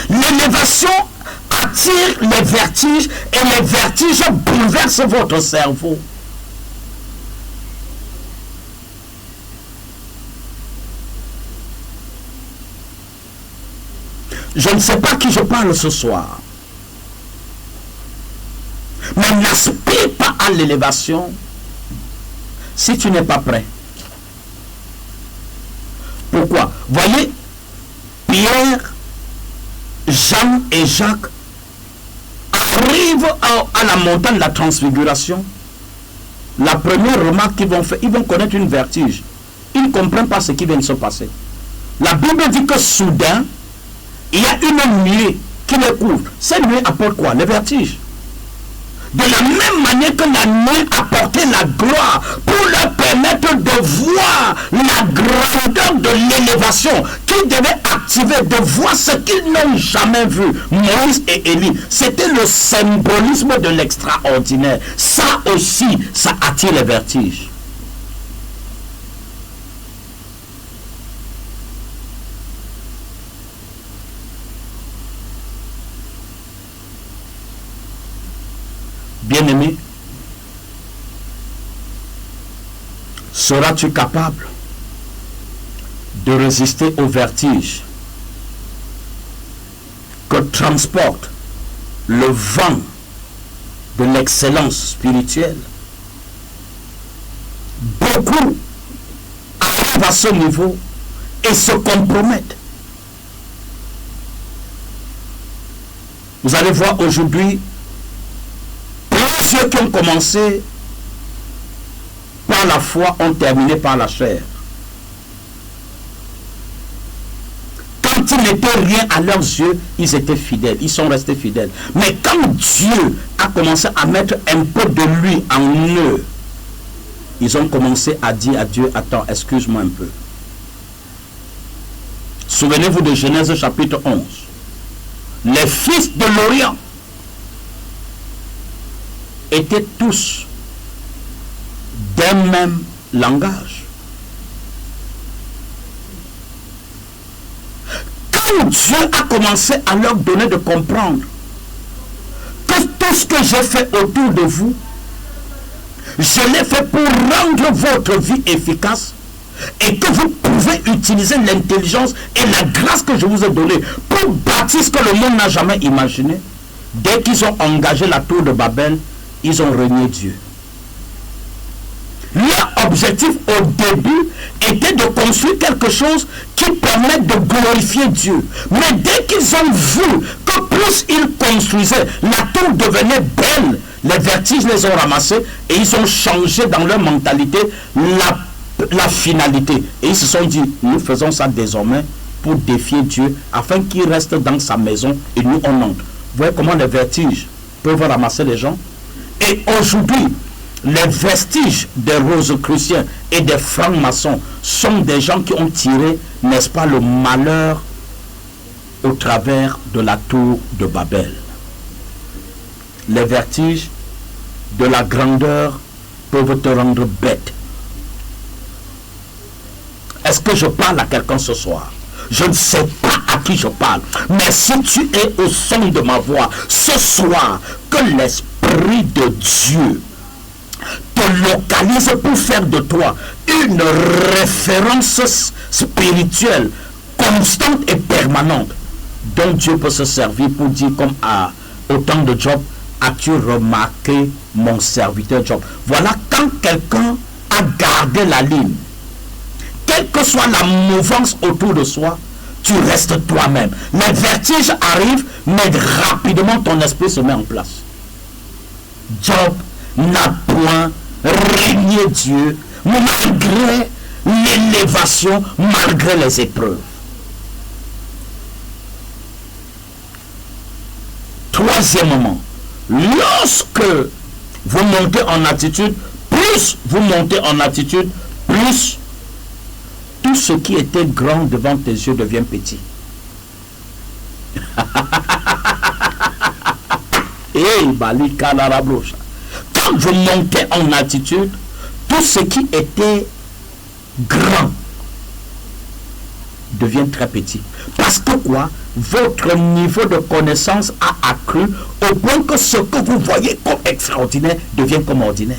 L'élévation attire les vertiges et les vertiges bouleversent votre cerveau. Je ne sais pas qui je parle ce soir, mais n'aspire pas à l'élévation si tu n'es pas prêt. Pourquoi? Voyez, Pierre Pierre, Jean et Jacques arrivent à la montagne de la transfiguration, la première remarque qu'ils vont faire, ils vont connaître une vertige. Ils ne comprennent pas ce qui vient de se passer. La Bible dit que soudain, il y a une nuée qui les couvre. Cette nuée apporte quoi? Le vertige. De la même manière que la nuée apportait la gloire pour leur permettre de voir la grandeur de l'élévation qu'ils devaient activer, de voir ce qu'ils n'ont jamais vu. Moïse et Élie, c'était le symbolisme de l'extraordinaire. Ça aussi, ça attire les vertiges. Bien-aimé, seras-tu capable de résister au vertige que transporte le vent de l'excellence spirituelle? Beaucoup arrivent à ce niveau et se compromettent. Vous allez voir aujourd'hui, ceux qui ont commencé par la foi ont terminé par la chair. Quand il n'était rien à leurs yeux, ils étaient fidèles, ils sont restés fidèles. Mais quand Dieu a commencé à mettre un peu de lui en eux, ils ont commencé à dire à Dieu, attends, excuse-moi un peu. Souvenez-vous de Genèse chapitre 11. Les fils de l'Orient étaient tous d'un même langage. Quand Dieu a commencé à leur donner de comprendre que tout ce que j'ai fait autour de vous, je l'ai fait pour rendre votre vie efficace et que vous pouvez utiliser l'intelligence et la grâce que je vous ai donnée pour bâtir ce que le monde n'a jamais imaginé. Dès qu'ils ont engagé la tour de Babel, ils ont renié Dieu. Leur objectif au début était de construire quelque chose qui permette de glorifier Dieu. Mais dès qu'ils ont vu que plus ils construisaient, la tour devenait belle, les vertiges les ont ramassés et ils ont changé dans leur mentalité la finalité. Et ils se sont dit, nous faisons ça désormais pour défier Dieu afin qu'il reste dans sa maison et nous on entre. Vous voyez comment les vertiges peuvent ramasser les gens? Et aujourd'hui, les vestiges des Rosicruciens et des francs-maçons sont des gens qui ont tiré, n'est-ce pas, le malheur au travers de la tour de Babel. Les vertiges de la grandeur peuvent te rendre bête. Est-ce que je parle à quelqu'un ce soir? Je ne sais pas à qui je parle. Mais si tu es au son de ma voix, ce soir, que l'Esprit de Dieu te localise pour faire de toi une référence spirituelle constante et permanente dont Dieu peut se servir pour dire comme au temps de Job, as-tu remarqué mon serviteur Job? Voilà, quand quelqu'un a gardé la ligne, quelle que soit la mouvance autour de soi, tu restes toi-même. Les vertiges arrivent, mais rapidement ton esprit se met en place. Job n'a point régné Dieu malgré l'élévation, malgré les épreuves. Troisièmement, lorsque vous montez en attitude, plus vous montez en attitude, plus tout ce qui était grand devant tes yeux devient petit. Quand vous montez en attitude, tout ce qui était grand devient très petit. Parce que quoi? Votre niveau de connaissance a accru au point que ce que vous voyez comme extraordinaire devient comme ordinaire.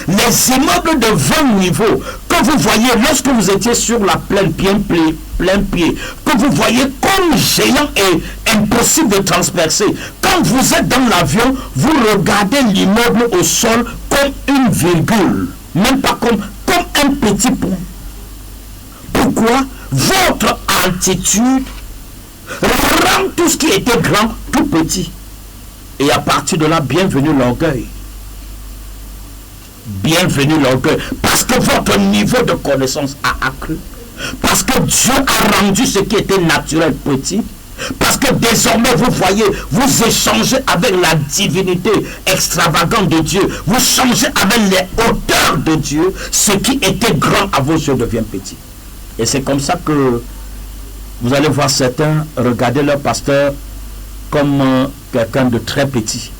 Les immeubles de 20 niveaux que vous voyez lorsque vous étiez sur la plaine plein pied, que vous voyez comme géant et impossible de transpercer, quand vous êtes dans l'avion, vous regardez l'immeuble au sol comme une virgule, même pas comme un petit point. Pourquoi? Votre altitude rend tout ce qui était grand tout petit. Et à partir de là, bienvenue l'orgueil. Bienvenue l'orgueil. Parce que votre niveau de connaissance a accru. Parce que Dieu a rendu ce qui était naturel petit. Parce que désormais, vous voyez, vous échangez avec la divinité extravagante de Dieu. Vous changez avec les hauteurs de Dieu. Ce qui était grand à vos yeux devient petit. Et c'est comme ça que vous allez voir certains regarder leur pasteur comme quelqu'un de très petit.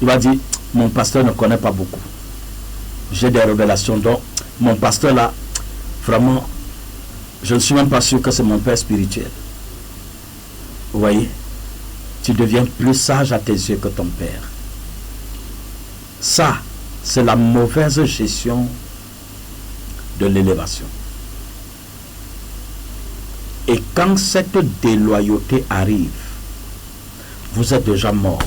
Il va dire, mon pasteur ne connaît pas beaucoup. J'ai des révélations. Donc, mon pasteur là, vraiment, je ne suis même pas sûr que c'est mon père spirituel. Vous voyez, tu deviens plus sage à tes yeux que ton père. Ça, c'est la mauvaise gestion de l'élévation. Et quand cette déloyauté arrive, vous êtes déjà mort.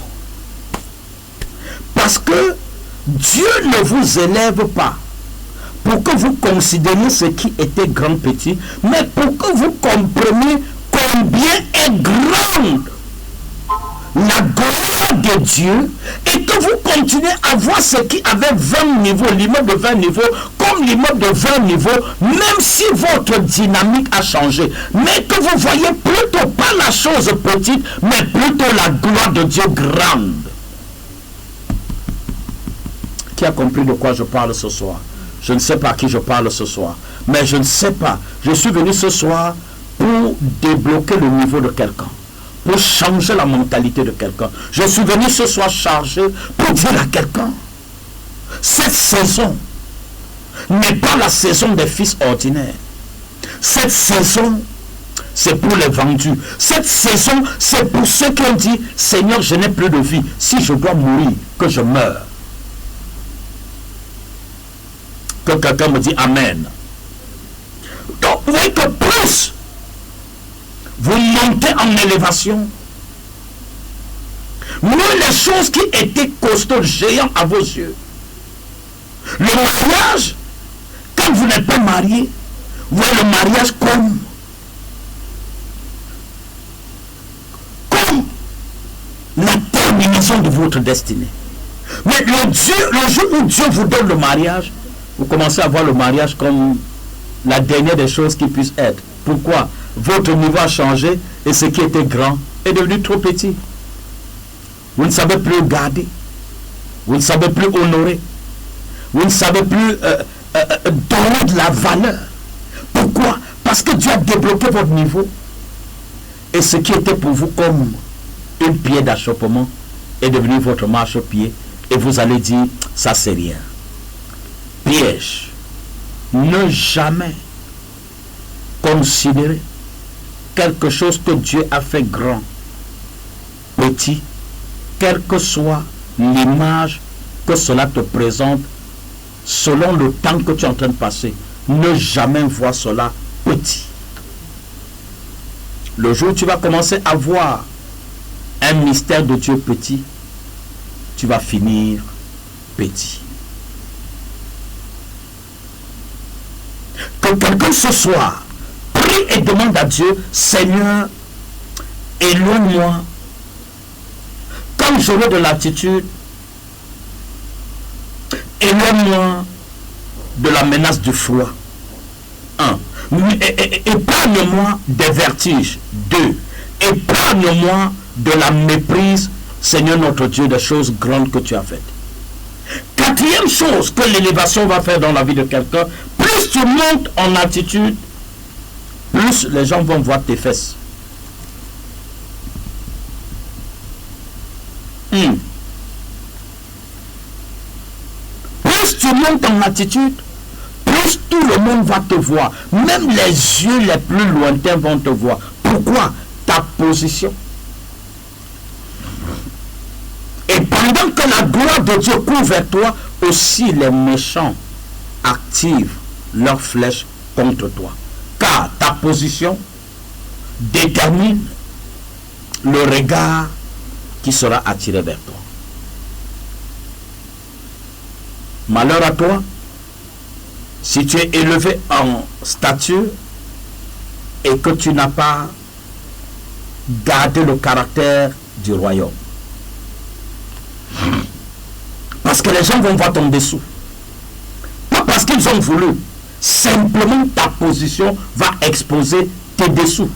Parce que Dieu ne vous élève pas pour que vous considériez ce qui était grand petit, mais pour que vous compreniez combien est grande la gloire de Dieu et que vous continuez à voir ce qui avait 20 niveaux, l'immeuble de 20 niveaux, comme l'immeuble de 20 niveaux, même si votre dynamique a changé. Mais que vous voyez plutôt pas la chose petite, mais plutôt la gloire de Dieu grande. Qui a compris de quoi je parle ce soir? Je ne sais pas à qui je parle ce soir. Mais je ne sais pas. Je suis venu ce soir pour débloquer le niveau de quelqu'un. Pour changer la mentalité de quelqu'un. Je suis venu ce soir chargé pour dire à quelqu'un, cette saison n'est pas la saison des fils ordinaires. Cette saison, c'est pour les vendus. Cette saison, c'est pour ceux qui ont dit, Seigneur, je n'ai plus de vie. Si je dois mourir, que je meure. Que quelqu'un me dit Amen. Donc, vous voyez que plus vous montez en élévation, moins les choses qui étaient costauds, géants à vos yeux. Le mariage, quand vous n'êtes pas marié, vous voyez le mariage comme la terminaison de votre destinée. Mais le jour où Dieu vous donne le mariage, vous commencez à voir le mariage comme la dernière des choses qui puissent être. Pourquoi? Votre niveau a changé et ce qui était grand est devenu trop petit. Vous ne savez plus garder. Vous ne savez plus honorer. Vous ne savez plus donner de la valeur. Pourquoi? Parce que Dieu a débloqué votre niveau. Et ce qui était pour vous comme une pierre d'achoppement est devenu votre marche-pied. Et vous allez dire, ça c'est rien. Piège. Ne jamais considérer quelque chose que Dieu a fait grand, petit, quelle que soit l'image que cela te présente, selon le temps que tu es en train de passer, ne jamais voir cela petit. Le jour où tu vas commencer à voir un mystère de Dieu petit, tu vas finir petit. Que quelqu'un ce soir prie et demande à Dieu, Seigneur, éloigne-moi. Quand j'aurai de l'attitude, éloigne-moi de la menace du froid. 1. Épargne-moi des vertiges. 2. Épargne-moi de la méprise, Seigneur notre Dieu, des choses grandes que tu as faites. Quatrième chose que l'élévation va faire dans la vie de quelqu'un, plus tu montes en attitude, plus les gens vont voir tes fesses. Plus tu montes en attitude, plus tout le monde va te voir. Même les yeux les plus lointains vont te voir. Pourquoi? Ta position. Et pendant que la gloire de Dieu couvre toi, aussi les méchants activent leurs flèches contre toi. Car ta position détermine le regard qui sera attiré vers toi. Malheur à toi, si tu es élevé en stature, et que tu n'as pas gardé le caractère du royaume. Parce que les gens vont voir ton dessous. Pas parce qu'ils ont voulu. Simplement ta position va exposer tes dessous.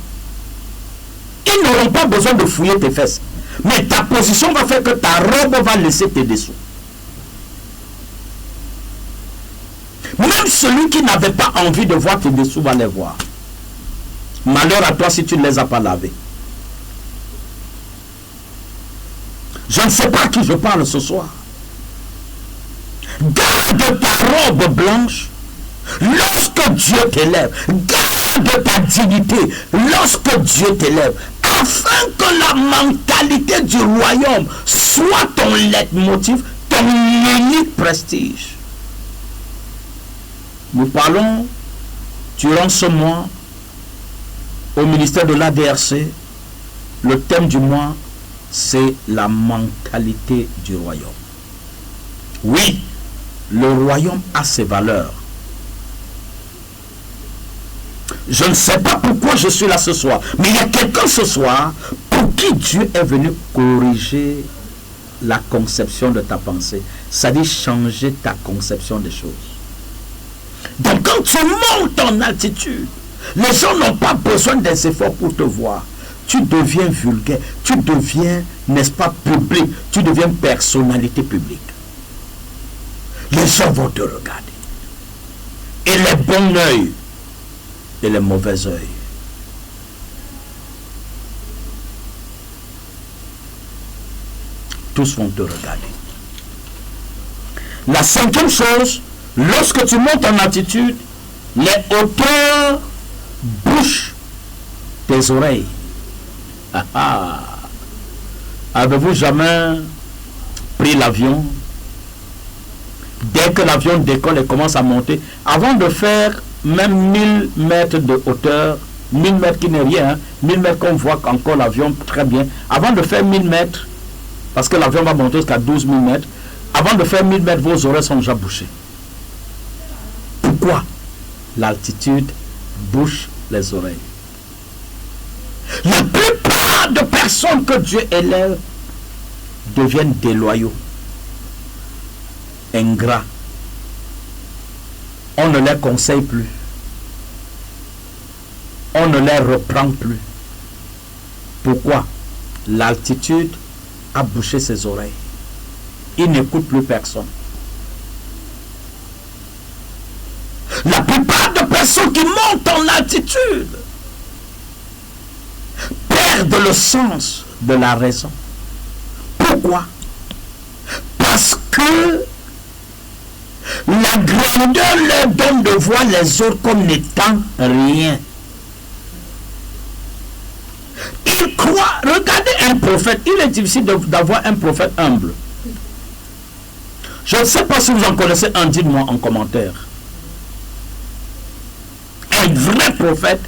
Ils n'auront pas besoin de fouiller tes fesses. Mais ta position va faire que ta robe va laisser tes dessous. Même celui qui n'avait pas envie de voir tes dessous va les voir. Malheur à toi si tu ne les as pas lavés. Je ne sais pas à qui je parle ce soir. Garde ta robe blanche lorsque Dieu t'élève. Garde ta dignité lorsque Dieu t'élève. Afin que la mentalité du royaume soit ton leitmotiv, ton unique prestige. Nous parlons durant ce mois au ministère de l'ADRC. Le thème du mois, c'est la mentalité du royaume. Oui, le royaume a ses valeurs. Je ne sais pas pourquoi je suis là ce soir, mais il y a quelqu'un ce soir pour qui Dieu est venu corriger la conception de ta pensée. C'est-à-dire changer ta conception des choses. Donc quand tu montes en altitude, les gens n'ont pas besoin des efforts pour te voir. Tu deviens vulgaire, tu deviens, n'est-ce pas, public, tu deviens personnalité publique. Les gens vont te regarder. Et les bons œils et les mauvais œils. Tous vont te regarder. La cinquième chose, lorsque tu montes en altitude, les hauteurs bouchent tes oreilles. Ah ah. Avez-vous jamais pris l'avion? Dès que l'avion décolle et commence à monter, avant de faire même 1000 mètres de hauteur, 1000 mètres qui n'est rien, 1000 mètres qu'on voit encore l'avion très bien, avant de faire 1000 mètres, parce que l'avion va monter jusqu'à 12 000 mètres, avant de faire 1000 mètres, vos oreilles sont déjà bouchées. Pourquoi? L'altitude bouche les oreilles. La plupart de personnes que Dieu élève deviennent déloyaux, ingrats. On ne les conseille plus. On ne les reprend plus. Pourquoi? L'altitude a bouché ses oreilles. Il n'écoute plus personne. La plupart de personnes qui montent en altitude perdent le sens de la raison. Pourquoi? Parce que la grandeur leur donne de voir les autres comme n'étant rien. Ils croient, regardez un prophète, il est difficile d'avoir un prophète humble. Je ne sais pas si vous en connaissez un, dites-moi en commentaire. Un vrai prophète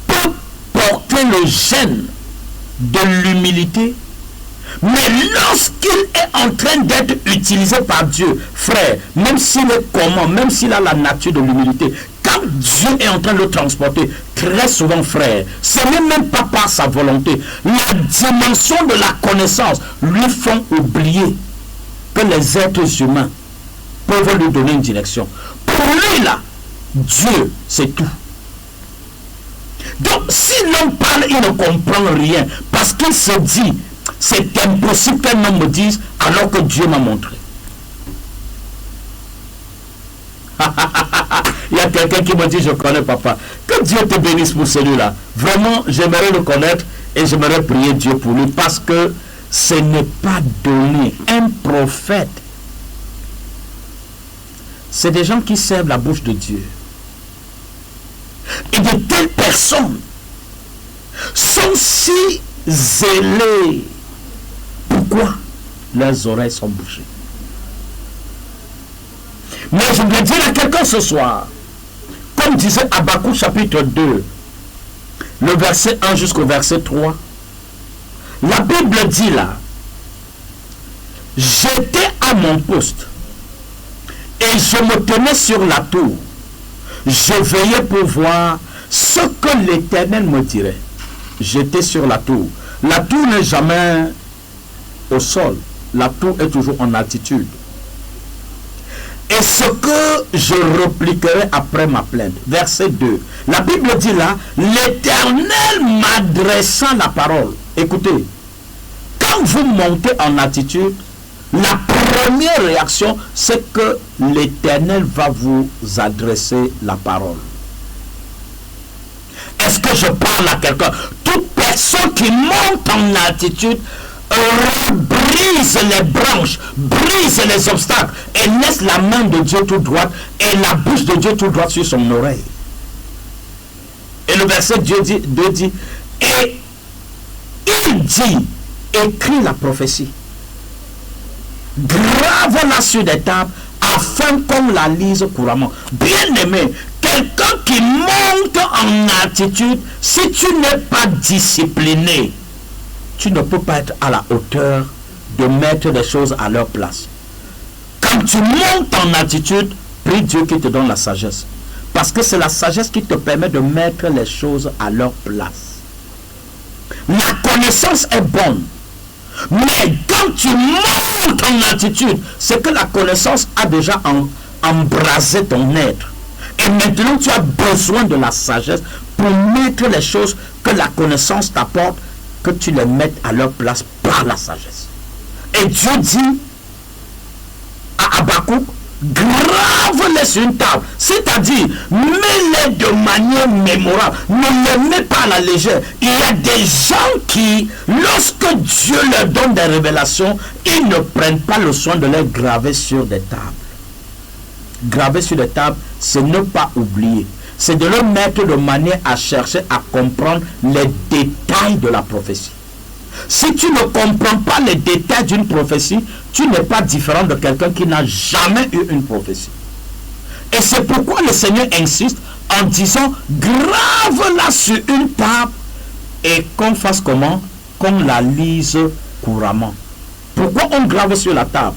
peut porter le gène de l'humilité, mais lorsqu'il est en train d'être utilisé par Dieu, frère, même s'il est comment, même s'il a la nature de l'humilité, quand Dieu est en train de le transporter, très souvent, frère, ce n'est même pas par sa volonté. La dimension de la connaissance lui font oublier que les êtres humains peuvent lui donner une direction. Pour lui, là, Dieu, c'est tout. Donc, si l'homme parle, il ne comprend rien, parce qu'il se dit, c'est impossible qu'un homme me dise, alors que Dieu m'a montré. Il y a quelqu'un qui me dit, je connais papa. Que Dieu te bénisse pour celui-là. Vraiment, j'aimerais le connaître et j'aimerais prier Dieu pour lui, parce que ce n'est pas donné. Un prophète, c'est des gens qui servent la bouche de Dieu. Et de telles personnes sont si zélées. Pourquoi? Leurs oreilles sont bouchées. Mais je voudrais dire à quelqu'un ce soir, comme disait Habakkuk chapitre 2, le verset 1 jusqu'au verset 3, la Bible dit là, j'étais à mon poste et je me tenais sur la tour. Je veillais pour voir ce que l'Éternel me dirait. J'étais sur la tour. La tour n'est jamais au sol. La tour est toujours en altitude. Et ce que je repliquerai après ma plainte. Verset 2. La Bible dit là, l'Éternel m'adressa la parole. Écoutez, quand vous montez en altitude, la première réaction, c'est que l'Éternel va vous adresser la parole. Est-ce que je parle à quelqu'un? Toute personne qui monte en altitude brise les branches, brise les obstacles et laisse la main de Dieu tout droite et la bouche de Dieu tout droite sur son oreille. Et le verset 2 dit, et il dit, écris la prophétie, grave-la sur des tables afin qu'on la lise couramment. Bien aimé, quelqu'un qui monte en altitude, si tu n'es pas discipliné, tu ne peux pas être à la hauteur de mettre les choses à leur place. Quand tu montes en altitude, prie Dieu qui te donne la sagesse. Parce que c'est la sagesse qui te permet de mettre les choses à leur place. La connaissance est bonne. Mais quand tu montes en altitude, c'est que la connaissance a déjà embrasé ton être. Et maintenant, tu as besoin de la sagesse pour mettre les choses que la connaissance t'apporte, que tu les mettes à leur place par la sagesse. Et Dieu dit à Habakkuk, grave-les sur une table. C'est-à-dire, mets-les de manière mémorable. Ne les mets pas à la légère. Il y a des gens qui, lorsque Dieu leur donne des révélations, ils ne prennent pas le soin de les graver sur des tables. Graver sur des tables, c'est ne pas oublier. C'est de le mettre de manière à chercher à comprendre les détails de la prophétie. Si tu ne comprends pas les détails d'une prophétie, tu n'es pas différent de quelqu'un qui n'a jamais eu une prophétie. Et c'est pourquoi le Seigneur insiste en disant, grave-la sur une table et qu'on fasse comment? Qu'on la lise couramment. Pourquoi on grave sur la table?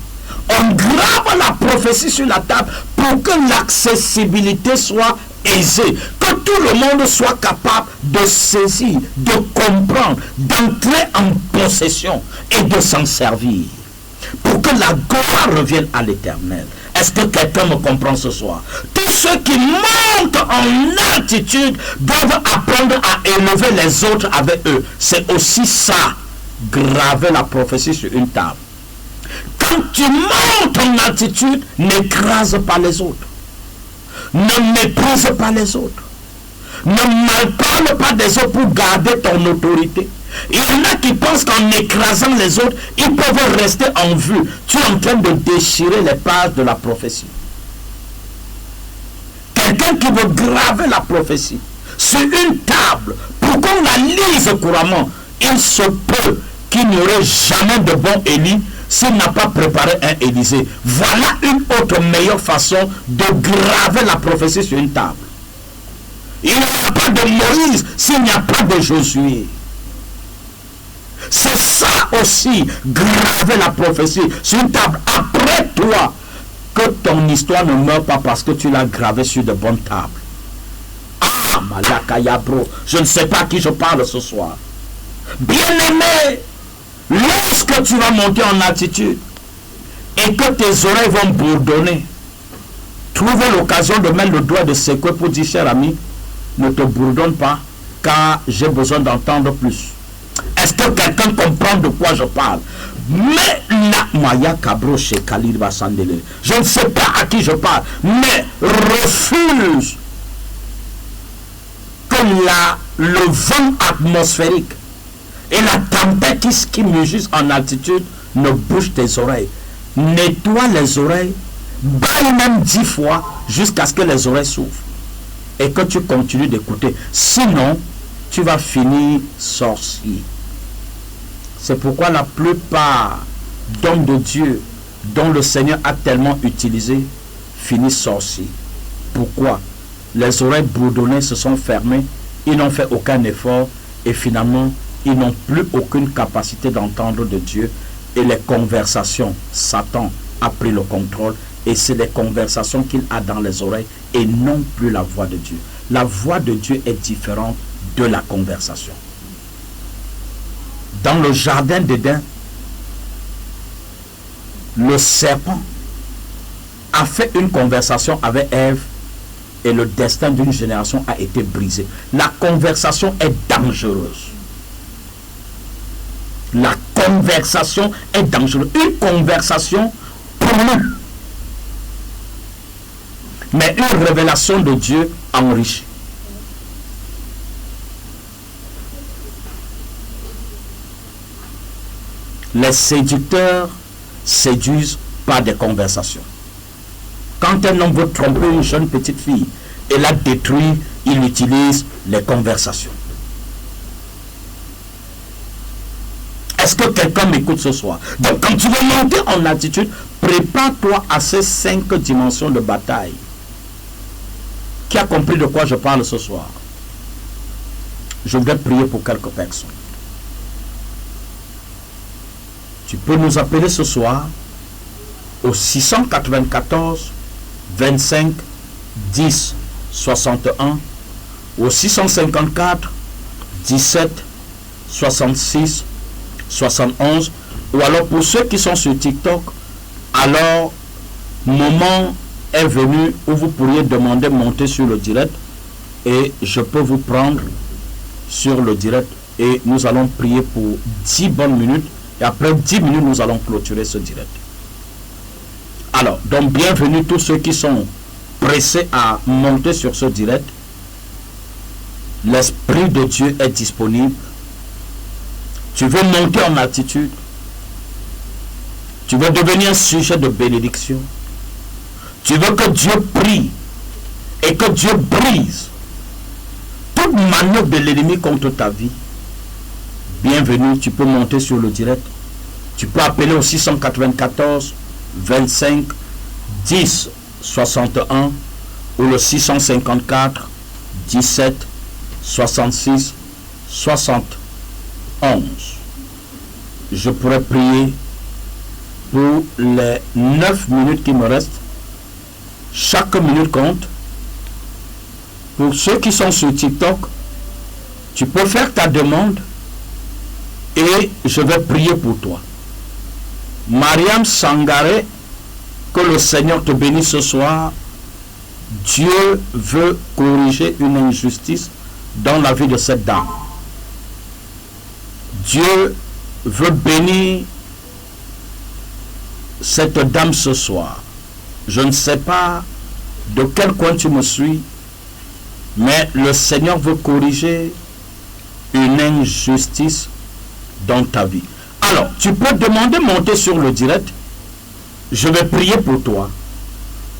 On grave la prophétie sur la table pour que l'accessibilité soit aisée, que tout le monde soit capable de saisir, de comprendre, d'entrer en possession et de s'en servir, pour que la gloire revienne à l'Éternel. Est-ce que quelqu'un me comprend ce soir? Tous ceux qui montent en altitude doivent apprendre à élever les autres avec eux. C'est aussi ça, graver la prophétie sur une table. Quand tu montes en altitude, n'écrase pas les autres. Ne méprise pas les autres. Ne malparle pas des autres pour garder ton autorité. Il y en a qui pensent qu'en écrasant les autres, ils peuvent rester en vue. Tu es en train de déchirer les pages de la prophétie. Quelqu'un qui veut graver la prophétie sur une table pour qu'on la lise couramment, il se peut qu'il n'y aurait jamais de bon Élie s'il n'a pas préparé un Élysée. Voilà une autre meilleure façon de graver la prophétie sur une table. Il n'y aura pas de Moïse s'il n'y a pas de Josué. C'est ça aussi, graver la prophétie sur une table. Après toi, que ton histoire ne meure pas parce que tu l'as gravée sur de bonnes tables. Ah, Malakaya bro, je ne sais pas à qui je parle ce soir. Bien-aimé, lorsque tu vas monter en altitude et que tes oreilles vont bourdonner, trouve l'occasion de mettre le doigt de secouer pour dire, cher ami, ne te bourdonne pas, car j'ai besoin d'entendre plus. Est-ce que quelqu'un comprend de quoi je parle? Mais la Maya Kabro chez Khalil Bassandele, je ne sais pas à qui je parle, mais refuse que le vent atmosphérique et la tempête qui mugissent en altitude ne bouge tes oreilles. Nettoie les oreilles, baille même 10 fois jusqu'à ce que les oreilles s'ouvrent et que tu continues d'écouter. Sinon, tu vas finir sorcier. C'est pourquoi la plupart d'hommes de Dieu dont le Seigneur a tellement utilisé finissent sorciers. Pourquoi? Les oreilles bourdonnées se sont fermées, ils n'ont fait aucun effort et finalement, ils n'ont plus aucune capacité d'entendre de Dieu et les conversations, Satan a pris le contrôle et c'est les conversations qu'il a dans les oreilles et non plus la voix de Dieu. La voix de Dieu est différente de la conversation. Dans le jardin d'Éden, le serpent a fait une conversation avec Ève et le destin d'une génération a été brisé. La conversation est dangereuse. La conversation est dangereuse. Une conversation pollue. Mais une révélation de Dieu enrichit. Les séducteurs séduisent par des conversations. Quand un homme veut tromper une jeune petite fille et la détruire, il utilise les conversations. Est-ce que quelqu'un m'écoute ce soir? Donc quand tu veux monter en attitude, prépare-toi à ces 5 dimensions de bataille. Qui a compris de quoi je parle ce soir? Je voudrais prier pour quelques personnes. Tu peux nous appeler ce soir au 694 25 10 61 ou au 654 17 66 71, ou alors pour ceux qui sont sur TikTok, alors moment est venu où vous pourriez demander monter sur le direct et je peux vous prendre sur le direct et nous allons prier pour 10 bonnes minutes et après 10 minutes nous allons clôturer ce direct. Alors, donc bienvenue tous ceux qui sont pressés à monter sur ce direct. L'Esprit de Dieu est disponible. Tu veux monter en attitude. Tu veux devenir un sujet de bénédiction. Tu veux que Dieu prie et que Dieu brise toute manœuvre de l'ennemi contre ta vie. Bienvenue, tu peux monter sur le direct. Tu peux appeler au 694 25 10 61 ou le 654 17 66 71. Je pourrais prier pour les 9 minutes qui me restent. Chaque minute compte. Pour ceux qui sont sur TikTok, tu peux faire ta demande et je vais prier pour toi. Mariam Sangaré, que le Seigneur te bénisse ce soir. Dieu veut corriger une injustice dans la vie de cette dame. Dieu veut bénir cette dame ce soir. Je ne sais pas de quel coin tu me suis, mais le Seigneur veut corriger une injustice dans ta vie. Alors, tu peux demander monter sur le direct. Je vais prier pour toi.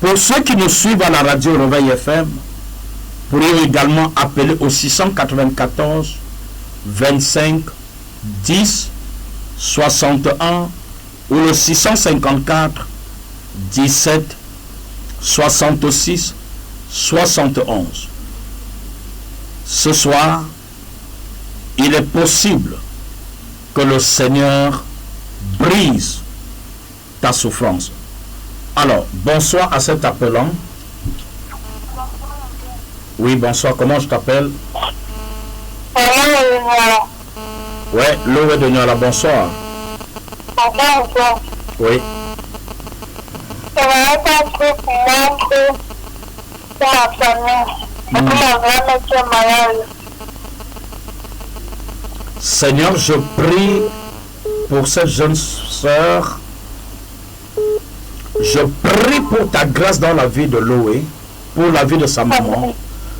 Pour ceux qui nous suivent à la radio Réveil FM, vous pourriez également appeler au 694 25 10 61 ou le 654 17 66 71. Ce soir, il est possible que le Seigneur brise ta souffrance. Alors, bonsoir à cet appelant. Oui, bonsoir, comment je t'appelle? Ouais, Loé de Niala, bonsoir. Oui. Seigneur, je prie pour cette jeune sœur. Je prie pour ta grâce dans la vie de Loé, pour la vie de sa maman.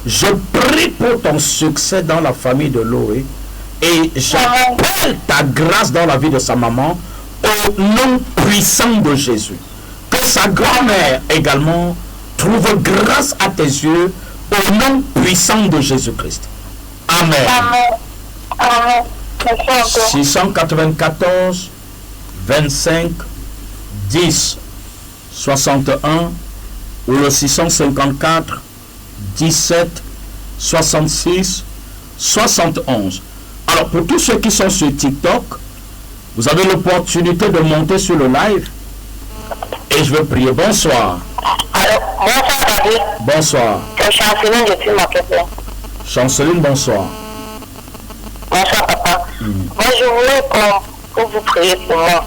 Je prie pour ton succès dans la famille de Loé. Et j'appelle ta grâce dans la vie de sa maman au nom puissant de Jésus. Que sa grand-mère également trouve grâce à tes yeux au nom puissant de Jésus-Christ. Amen. Amen. 694 25 10 61 ou le 654 17 66 71. Alors pour tous ceux qui sont sur TikTok, vous avez l'opportunité de monter sur le live Et je veux prier. Bonsoir.
Alors, bonsoir, David.
Bonsoir.
C'est Chanceline depuis ma question.
Chanceline, bonsoir.
Bonsoir, papa. Moi, je voulais que vous priez pour moi.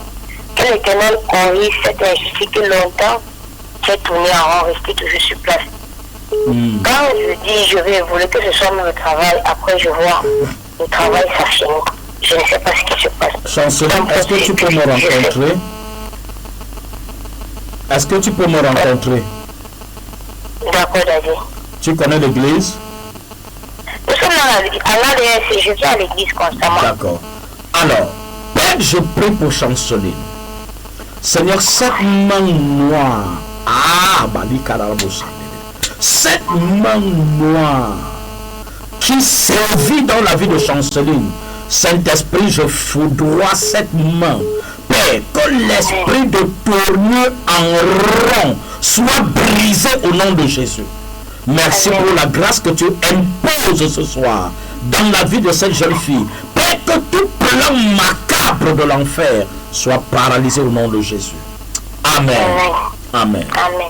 Que l'Éternel corrige cette injustice que longtemps j'ai tourné en rond, resté toujours sur place. Quand je dis je vais voulais que ce soit mon travail, après je vois le travail s'affiner. Je ne sais pas ce qui se passe.
Chanceline, est-ce que tu peux me rencontrer? Est-ce que tu peux me rencontrer?
D'accord, David.
Tu connais l'église?
Nous sommes à l'ADS, je viens à l'église constamment.
D'accord. Alors, Père, je prie pour Chanceline. Seigneur, cette main noire, cette main noire qui sévit dans la vie de Chanceline, Saint-Esprit, je foudroie cette main. Père, que l'esprit de tournure en rond soit brisé au nom de Jésus. Merci pour la grâce que tu imposes ce soir dans la vie de cette jeune fille. Père, que tout plan macabre de l'enfer soit paralysé au nom de Jésus. Amen. Amen.
Amen.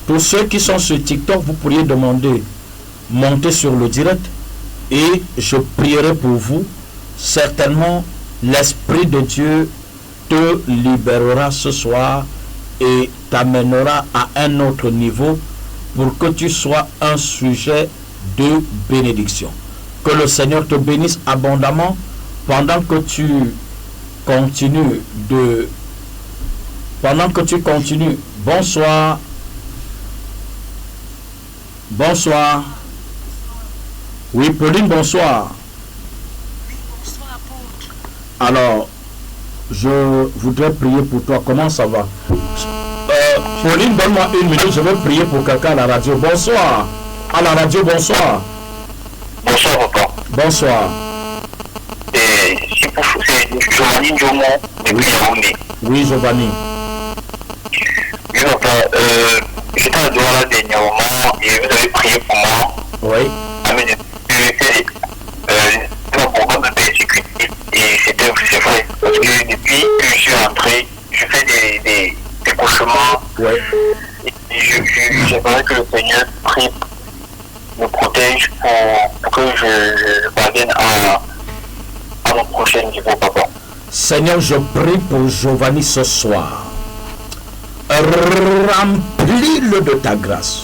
Pour ceux qui sont sur TikTok, vous pourriez demander, monter sur le direct et je prierai pour vous. Certainement, l'Esprit de Dieu te libérera ce soir et t'amènera à un autre niveau pour que tu sois un sujet de bénédiction. Que le Seigneur te bénisse abondamment pendant que tu continues de... Pendant que tu continues. Bonsoir. Bonsoir. Oui, Pauline, bonsoir. Alors, je voudrais prier pour toi. Comment ça va? Pauline, donne-moi une minute. Je vais prier pour quelqu'un à la radio. Bonsoir. À la radio, bonsoir.
Bonsoir, papa.
Bonsoir.
C'est Giovanni Njomo depuis Yaoundé.
Oui, Giovanni.
Oui, papa, j'étais à Douala dernièrement et vous avez prié pour moi.
Oui.
C'était un programme de persécution et c'est vrai. Parce que depuis que je suis rentré, je fais des cauchemars.
Oui.
Et j'aimerais que le Seigneur prie, me protège pour que je parvienne à mon prochain niveau, papa.
Seigneur, je prie pour Giovanni ce soir. Remplis-le de ta grâce.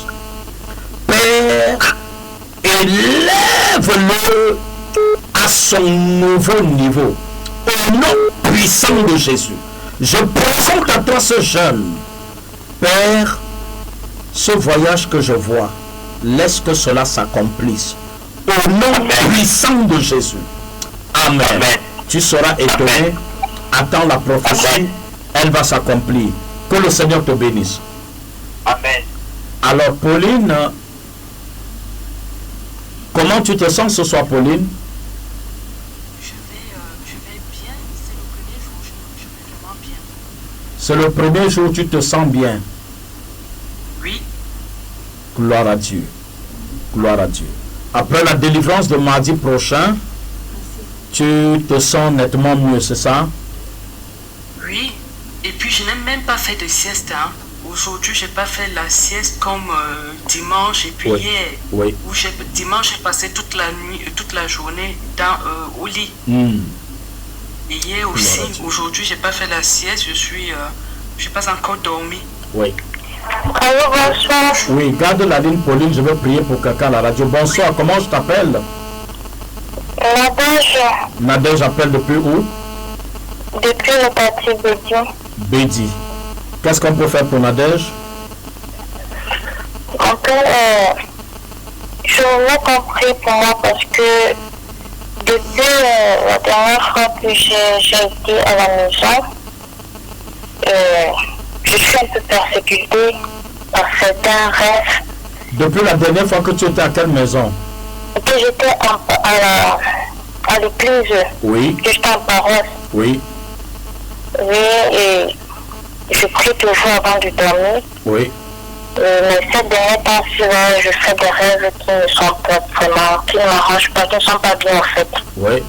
Père, élève-le à son nouveau niveau. Au nom puissant de Jésus, je présente à toi ce jeune. Père, ce voyage que je vois, laisse que cela s'accomplisse. Au nom puissant de Jésus. Amen.
Amen.
Tu seras étonné. Attends la prophétie. Elle va s'accomplir. Que le Seigneur te bénisse.
Amen.
Alors, Pauline, comment tu te sens ce soir, Pauline?
Je vais bien.
C'est
C'est le premier jour, je vais vraiment bien.
le premier jour où tu te sens bien.
Oui.
Gloire à Dieu. Gloire à Dieu. Après la délivrance de mardi prochain, tu te sens nettement mieux, c'est ça?
Oui. Et puis, je n'ai même pas fait de sieste. Hein. Aujourd'hui, je n'ai pas fait la sieste comme dimanche et puis
Oui.
hier.
Oui.
Où dimanche, j'ai passé toute la nuit, toute la journée au lit. Et hier aussi,
Gloire à Dieu.
aujourd'hui, je n'ai pas fait la sieste. Je n'ai pas encore dormi.
Oui.
Allô, bonsoir.
Oui, garde la ligne, Pauline, je vais prier pour quelqu'un à la radio. Bonsoir, comment je t'appelle?
Nadège,
Nadège, j'appelle depuis où?
depuis le parti Bédion.
Bédi. Qu'est-ce qu'on peut faire pour Nadège?
En fait, je voulais compris pour moi parce que depuis la dernière fois que j'ai été à la maison, je suis un peu persécutée par certains rêves.
Depuis la dernière fois que tu étais à quelle maison?
Que j'étais à l'église,
Oui,
que j'étais en paroisse.
oui,
Oui, et je prie toujours avant de dormir.
oui.
Mais ces derniers temps-ci, je fais des rêves qui ne sont pas vraiment, qui ne m'arrangent pas, qui ne sont pas bien en fait.
Oui.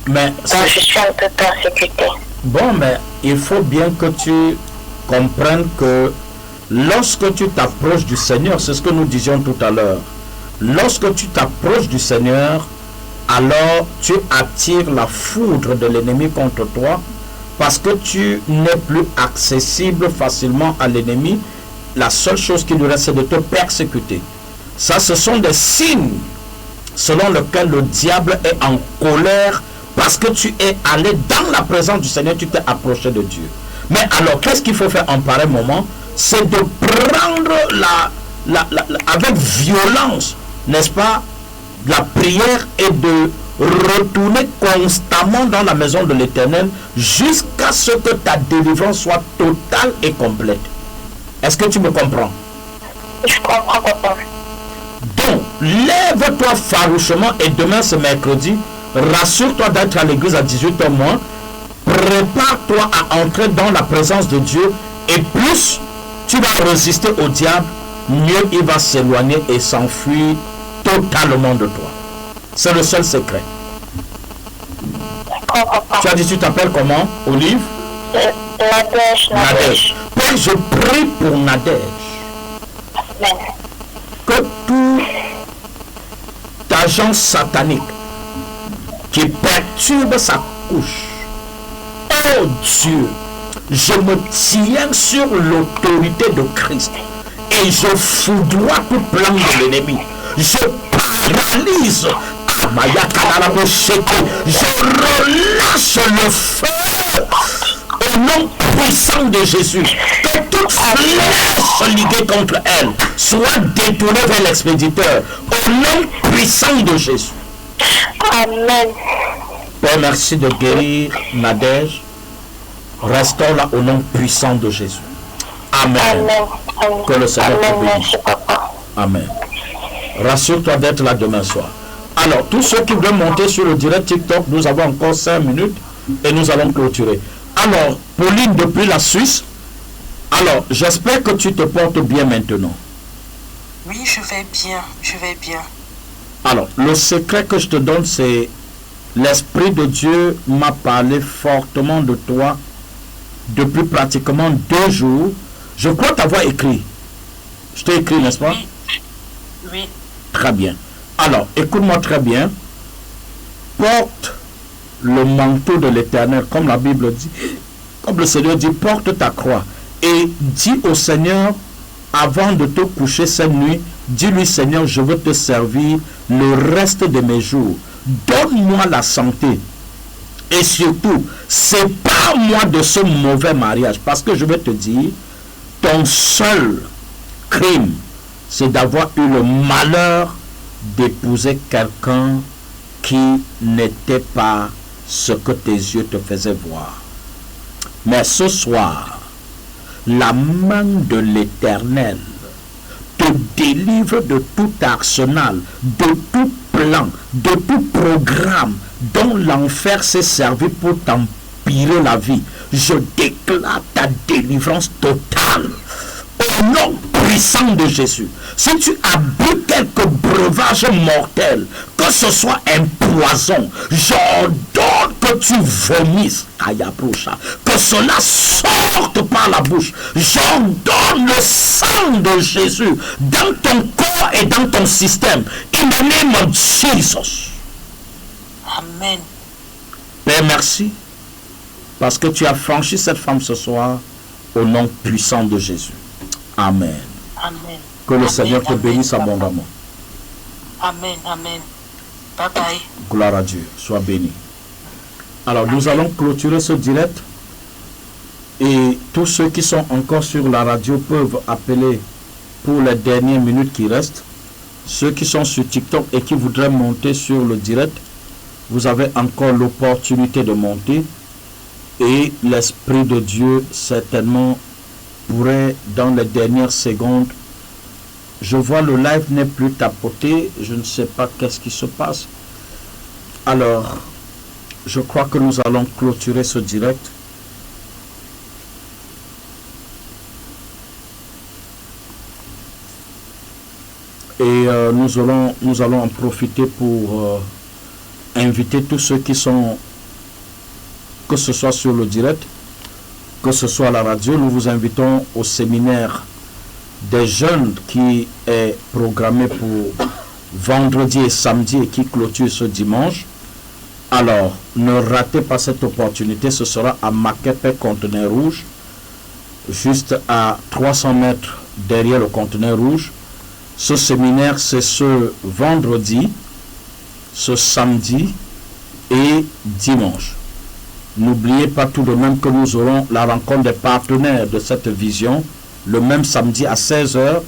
Mais
Donc je suis un peu persécutée.
bon, mais il faut bien que tu comprennent que lorsque tu t'approches du Seigneur, c'est ce que nous disions tout à l'heure, lorsque tu t'approches du Seigneur, alors tu attires la foudre de l'ennemi contre toi, parce que tu n'es plus accessible facilement à l'ennemi. La seule chose qui lui reste, c'est de te persécuter. Ça, ce sont des signes selon lesquels le diable est en colère, parce que tu es allé dans la présence du Seigneur, tu t'es approché de Dieu. Mais alors, qu'est-ce qu'il faut faire en pareil moment? C'est de prendre avec violence, n'est-ce pas, la prière, et de retourner constamment dans la maison de l'Éternel jusqu'à ce que ta délivrance soit totale et complète. Est-ce que tu me comprends?
Je comprends, papa.
Donc, lève-toi farouchement, et demain c'est mercredi, rassure-toi d'être à l'église à 18h moins, prépare-toi à entrer dans la présence de Dieu, et plus tu vas résister au diable, mieux il va s'éloigner et s'enfuir totalement de toi. C'est le seul secret.
D'accord, papa.
Tu as dit, tu t'appelles comment? Olive?
Nadège.
Père, je prie pour Nadège.
Amen.
Que tout agent satanique qui perturbe sa couche, oh Dieu, je me tiens sur l'autorité de Christ et je foudroie tout plan de l'ennemi. Je paralyse, je relâche le feu au nom puissant de Jésus. Que toute flèche liguée contre elle soit détournée vers l'expéditeur au nom puissant de Jésus.
Amen.
Père, merci de guérir Nadège. Restons là au nom puissant de Jésus. Amen.
Amen.
Que le Seigneur te bénisse.
Merci, papa.
Amen. Rassure-toi d'être là demain soir. Alors, tous ceux qui veulent monter sur le direct TikTok, nous avons encore 5 minutes et nous allons clôturer. Alors, Pauline depuis la Suisse, alors, j'espère que tu te portes bien maintenant.
Oui, je vais bien, je vais bien.
Alors, le secret que je te donne, c'est l'Esprit de Dieu m'a parlé fortement de toi depuis pratiquement 2 jours. Je crois t'avoir écrit. Je t'ai écrit, n'est-ce pas?
Oui. Oui.
Très bien. Alors, écoute-moi très bien. Porte le manteau de l'Éternel, comme la Bible dit, comme le Seigneur dit, porte ta croix. Et dis au Seigneur, avant de te coucher cette nuit, dis-lui, Seigneur, je veux te servir le reste de mes jours. Donne-moi la santé. Et surtout, sépare-moi de ce mauvais mariage. Parce que je vais te dire, ton seul crime, c'est d'avoir eu le malheur d'épouser quelqu'un qui n'était pas ce que tes yeux te faisaient voir. Mais ce soir, la main de l'Éternel te délivre de tout arsenal, de tout plan, de tout programme dont l'enfer s'est servi pour t'empirer la vie. Je déclare ta délivrance totale au nom puissant de Jésus. Si tu as bu quelques breuvages mortels, que ce soit un poison, j'ordonne que tu vomisses, que cela sorte par la bouche. J'ordonne le sang de Jésus dans ton corps et dans ton système. In the name of Jesus.
Amen.
Père, merci parce que tu as franchi cette femme ce soir au nom puissant de Jésus. Amen.
Amen.
Que le
Amen,
Seigneur te
amen,
bénisse
papa.
abondamment.
Amen, amen. Bye bye.
Gloire à Dieu. Sois béni. Alors, nous allons clôturer ce direct. Et tous ceux qui sont encore sur la radio peuvent appeler pour les dernières minutes qui restent. Ceux qui sont sur TikTok et qui voudraient monter sur le direct, vous avez encore l'opportunité de monter. Et l'Esprit de Dieu, certainement, pourrait, dans les dernières secondes, je vois le live n'est plus tapoté, je ne sais pas qu'est-ce qui se passe. Alors, je crois que nous allons clôturer ce direct. Et nous allons en profiter pour inviter tous ceux qui sont, que ce soit sur le direct que ce soit à la radio, nous vous invitons au séminaire des jeunes qui est programmé pour vendredi et samedi et qui clôture ce dimanche. Alors, ne ratez pas cette opportunité, ce sera à Makepe Conteneur Rouge, juste à 300 mètres derrière le Conteneur Rouge. Ce séminaire, c'est ce vendredi, ce samedi et dimanche. N'oubliez pas tout de même que nous aurons la rencontre des partenaires de cette vision le même samedi à 16h,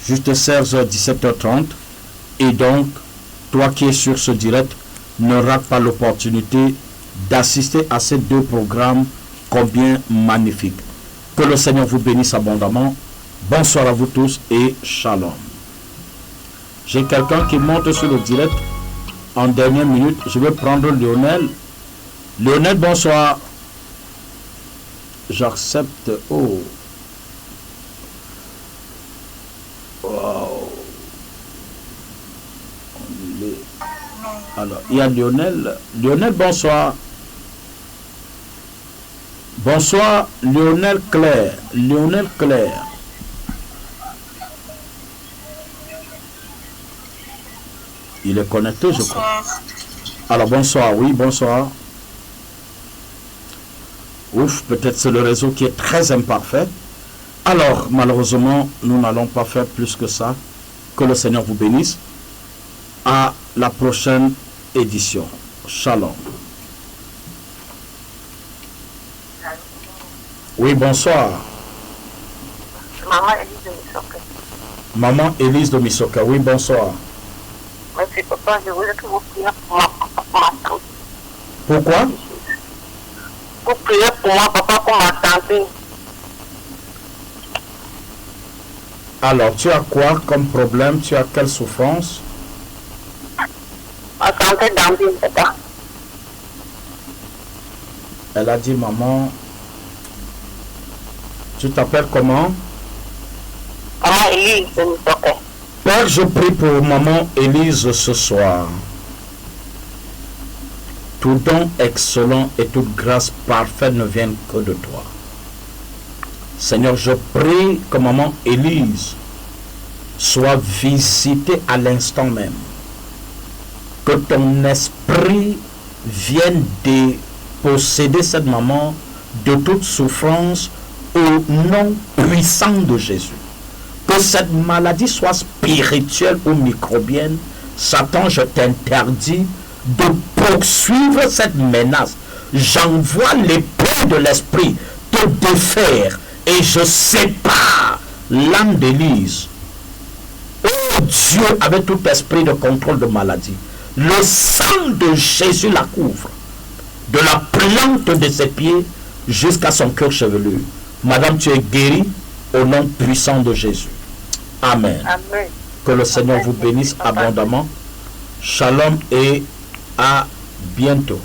juste 16h, 17h30. Et donc, toi qui es sur ce direct, ne rate pas l'opportunité d'assister à ces deux programmes combien magnifiques. Que le Seigneur vous bénisse abondamment. Bonsoir à vous tous et shalom. J'ai quelqu'un qui monte sur le direct en dernière minute. Je vais prendre Lionel. Lionel, bonsoir. J'accepte. Oh. Wow. Alors, il y a Lionel. Lionel, bonsoir. Bonsoir, Lionel Claire. Lionel Claire. Il est connecté, je crois. Alors, bonsoir, oui, bonsoir. Ouf, peut-être c'est le réseau qui est très imparfait. Alors, malheureusement, nous n'allons pas faire plus que ça. Que le Seigneur vous bénisse. À la prochaine édition. Shalom. Oui, bonsoir.
Maman Élise de Misoka.
Maman Élise de Misoka. Oui, bonsoir.
Merci papa, je voulais que vous priez pour moi, papa, pour ma tante.
Pourquoi?
Vous priez pour moi, papa, pour ma santé.
Alors, tu as quoi comme problème? Tu as quelle souffrance?
Ma santé d'ambine, papa.
Elle a dit, maman, tu t'appelles comment?
Maman Élise de Misoka.
Père, je prie pour maman Élise ce soir. Tout don excellent et toute grâce parfaite ne viennent que de toi. Seigneur, je prie que maman Élise soit visitée à l'instant même. Que ton esprit vienne déposséder cette maman de toute souffrance au nom puissant de Jésus. Que cette maladie soit spirituelle ou microbienne, Satan, je t'interdis de poursuivre cette menace. J'envoie l'épée de l'esprit te défaire et je sépare l'âme d'Élise. Oh Dieu, avec tout esprit de contrôle de maladie, le sang de Jésus la couvre, de la plante de ses pieds jusqu'à son cœur chevelu. Madame, tu es guérie au nom puissant de Jésus. Amen.
Amen.
Que le Seigneur vous bénisse abondamment. Shalom et à bientôt.